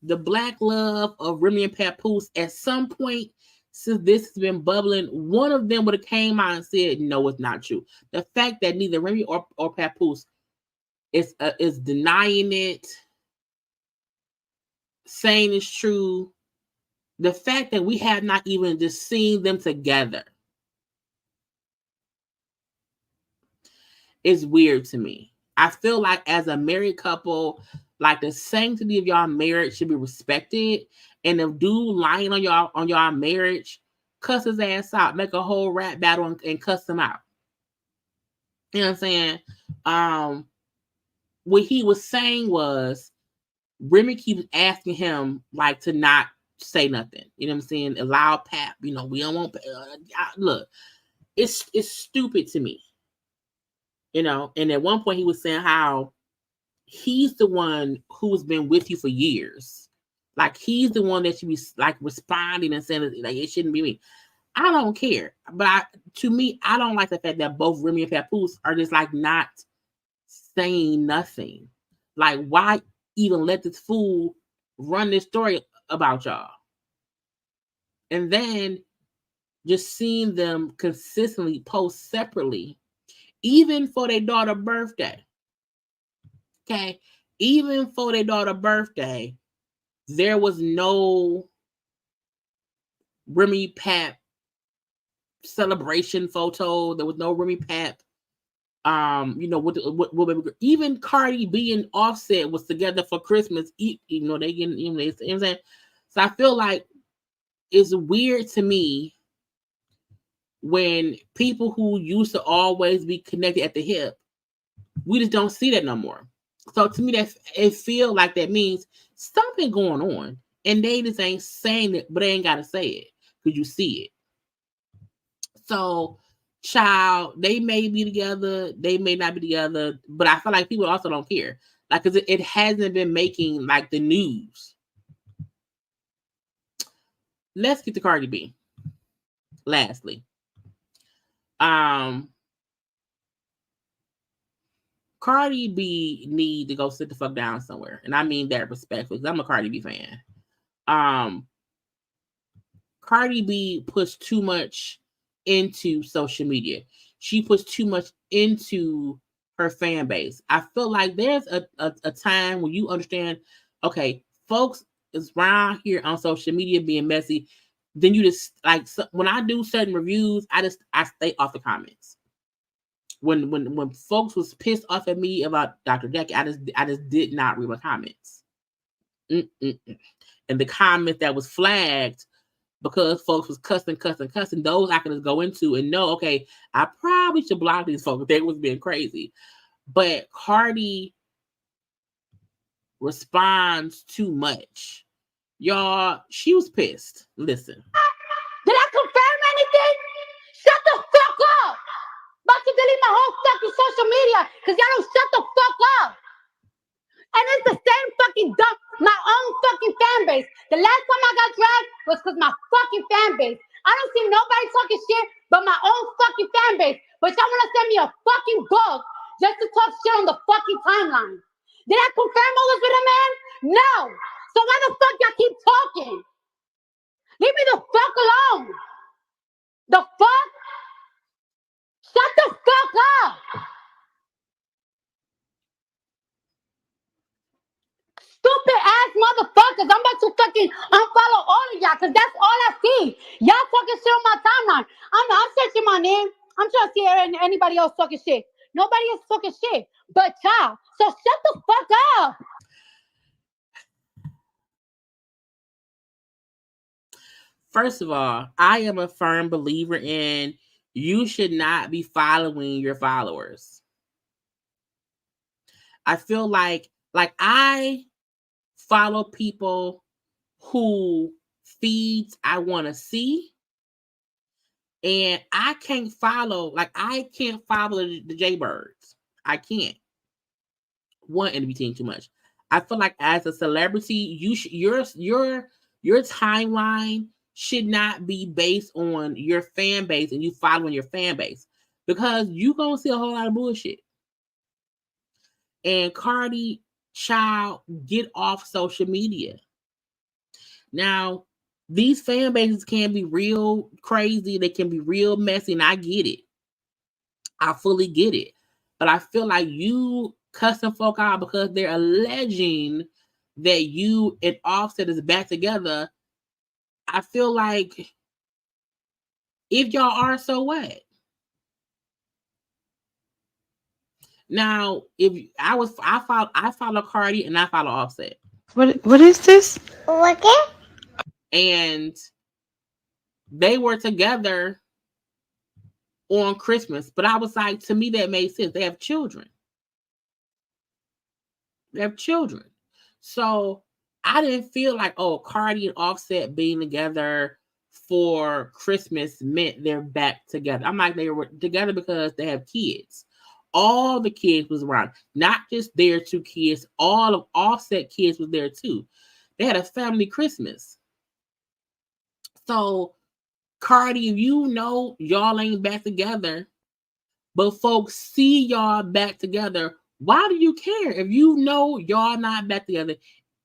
the black love of Remy and Papoose, at some point since this has been bubbling, one of them would have came out and said, no, it's not true. The fact that neither Remy or Papoose is denying it, saying it's true, the fact that we have not even just seen them together is weird to me. I feel like as a married couple, like the sanctity of y'all marriage should be respected. And if dude lying on y'all marriage, cuss his ass out, make a whole rap battle and cuss him out. You know what I'm saying? What he was saying was Remy keeps asking him like to not say nothing. You know what I'm saying? Allow Pap. You know, we don't want. Look, it's stupid to me. You know, and at one point he was saying how he's the one who's been with you for years. Like he's the one that should be like responding and saying like it shouldn't be me. I don't care. But to me, I don't like the fact that both Remy and Papoose are just like not saying nothing. Like why even let this fool run this story about y'all? And then just seeing them consistently post separately, even for their daughter's birthday. Okay? Even for their daughter's birthday, there was no Remy Pap celebration photo. There was no Remy Pap. Even Cardi B and Offset was together for Christmas. They getting, you know what I'm saying? So I feel like it's weird to me when people who used to always be connected at the hip, we just don't see that no more. So to me, that it feel like that means something going on, and they just ain't saying it, but they ain't gotta say it because you see it. So, child, they may be together, they may not be together, but I feel like people also don't care, like, because it hasn't been making like the news. Let's get to Cardi B. Lastly, Cardi B need to go sit the fuck down somewhere, and I mean that respectfully, because I'm a Cardi B fan. Cardi B puts too much into social media. She puts too much into her fan base. I feel like there's a time when you understand, okay, folks is around here on social media being messy. Then you just like, when I do certain reviews, I stay off the comments. When folks was pissed off at me about Dr. Jackie, I just did not read my comments. And the comment that was flagged because folks was cussing, those I can just go into and know, okay, I probably should block these folks if they was being crazy. But Cardi responds too much. Y'all, she was pissed. Listen. Did I confirm anything? Shut the fuck up! About to delete my whole fucking social media because y'all don't shut the fuck up. And it's the same fucking dump, my own fucking fan base. The last time I got dragged was because my fucking fan base. I don't see nobody talking shit but my own fucking fan base. But y'all want to send me a fucking book just to talk shit on the fucking timeline. Did I confirm all this with a man? No. So why the fuck y'all keep talking? Leave me the fuck alone. The fuck? Shut the fuck up. Stupid ass motherfuckers. I'm about to fucking unfollow all of y'all because that's all I see. Y'all talking shit on my timeline. I'm searching my name. I'm trying to see anybody else talking shit. Nobody is talking shit but y'all. So shut the fuck up. First of all, I am a firm believer in you should not be following your followers. I feel like I follow people who feeds I want to see, and I can't follow the JayBirds. I can't. One, it'd be taking too much. I feel like as a celebrity, your timeline should not be based on your fan base and you following your fan base, because you gonna see a whole lot of bullshit. And Cardi, child, get off social media. Now, these fan bases can be real crazy. They can be real messy, and I get it. I fully get it. But I feel like you cussing folk out because they're alleging that you and Offset is back together. I feel like if y'all are, so what? Now, I follow Cardi and I follow Offset. What is this? Okay. And they were together on Christmas, but I was like, to me, that made sense. They have children. So I didn't feel like, oh, Cardi and Offset being together for Christmas meant they're back together. I'm like, they were together because they have kids. All the kids was around, not just their two kids. All of Offset kids was there too. They had a family Christmas. So, Cardi, if you know y'all ain't back together, but folks see y'all back together, why do you care if you know y'all not back together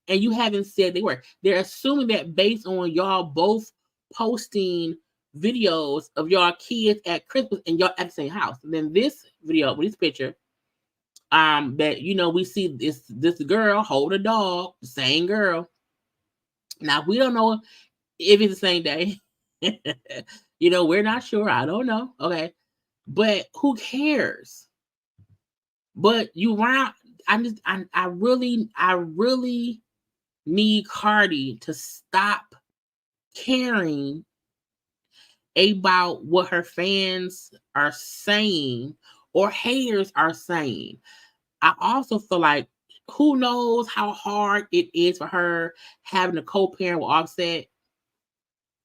and you haven't said they were? They're assuming that based on y'all both posting videos of y'all kids at Christmas and y'all at the same house. And then this video, this picture, that we see this girl hold a dog, the same girl, Now, we don't know if it's the same day. You know, we're not sure. I don't know. Okay. But who cares? But you round, I really need Cardi to stop caring about what her fans are saying or haters are saying. I also feel like, who knows how hard it is for her having a co-parent with Offset.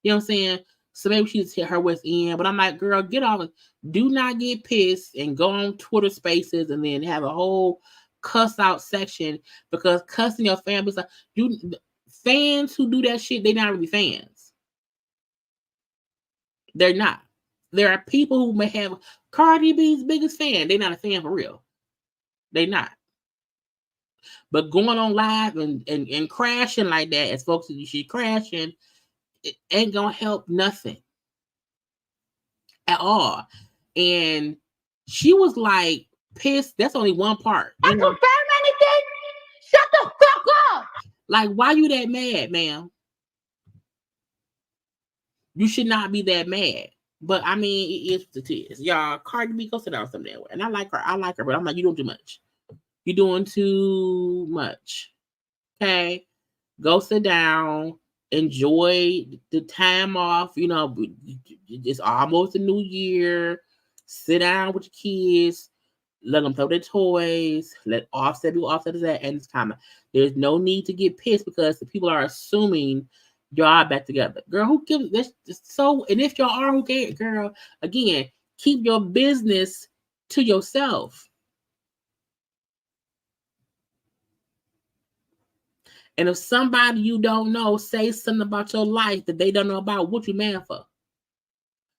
You know what I'm saying? So maybe she just hit her what's in. But I'm like, girl, get off. Do not get pissed and go on Twitter Spaces and then have a whole cuss out section, because cussing your family, like, fans who do that shit, they're not really fans. They're not. There are people who may have Cardi B's biggest fan. They're not a fan for real. They're not. But going on live and crashing like that, as folks say, she crashing, it ain't gonna help nothing at all. And she was like pissed. That's only one part. I confirm anything? Shut the fuck up! Like, why you that mad, ma'am? You should not be that mad. But I mean, it is what it is. Y'all, Cardi B, go sit down somewhere. And I like her, but I'm like, you doing too much. You're doing too much. Okay? Go sit down. Enjoy the time off. You know, it's almost a new year. Sit down with your kids. Let them throw their toys. Let Offset be Offset is that, and it's time. There's no need to get pissed because the people are assuming y'all back together. Girl, who gives this? So, and if y'all are, who cares? Girl, again, keep your business to yourself. And if somebody you don't know says something about your life that they don't know about, what you mad for?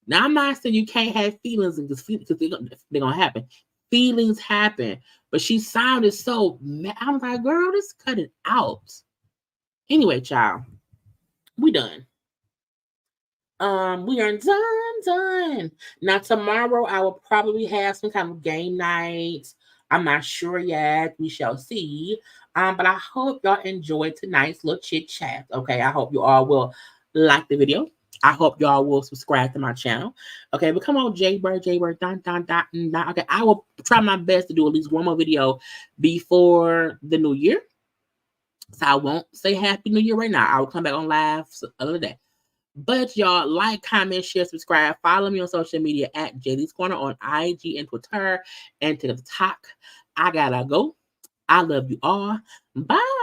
Now, I'm not saying you can't have feelings because they're going to happen. Feelings happen. But she sounded so mad. I was like, girl, just cut it out. Anyway, child, we done. We are done. Now, tomorrow I will probably have some kind of game night. I'm not sure yet. We shall see. But I hope y'all enjoyed tonight's little chit chat. Okay, I hope you all will like the video. I hope y'all will subscribe to my channel. Okay, but come on, JayBird, dot. Okay, I will try my best to do at least one more video before the new year. So I won't say Happy New Year right now. I will come back on live another day. But y'all, like, comment, share, subscribe. Follow me on social media at JayLeesCorner on IG and Twitter and TikTok. I gotta go. I love you all. Bye.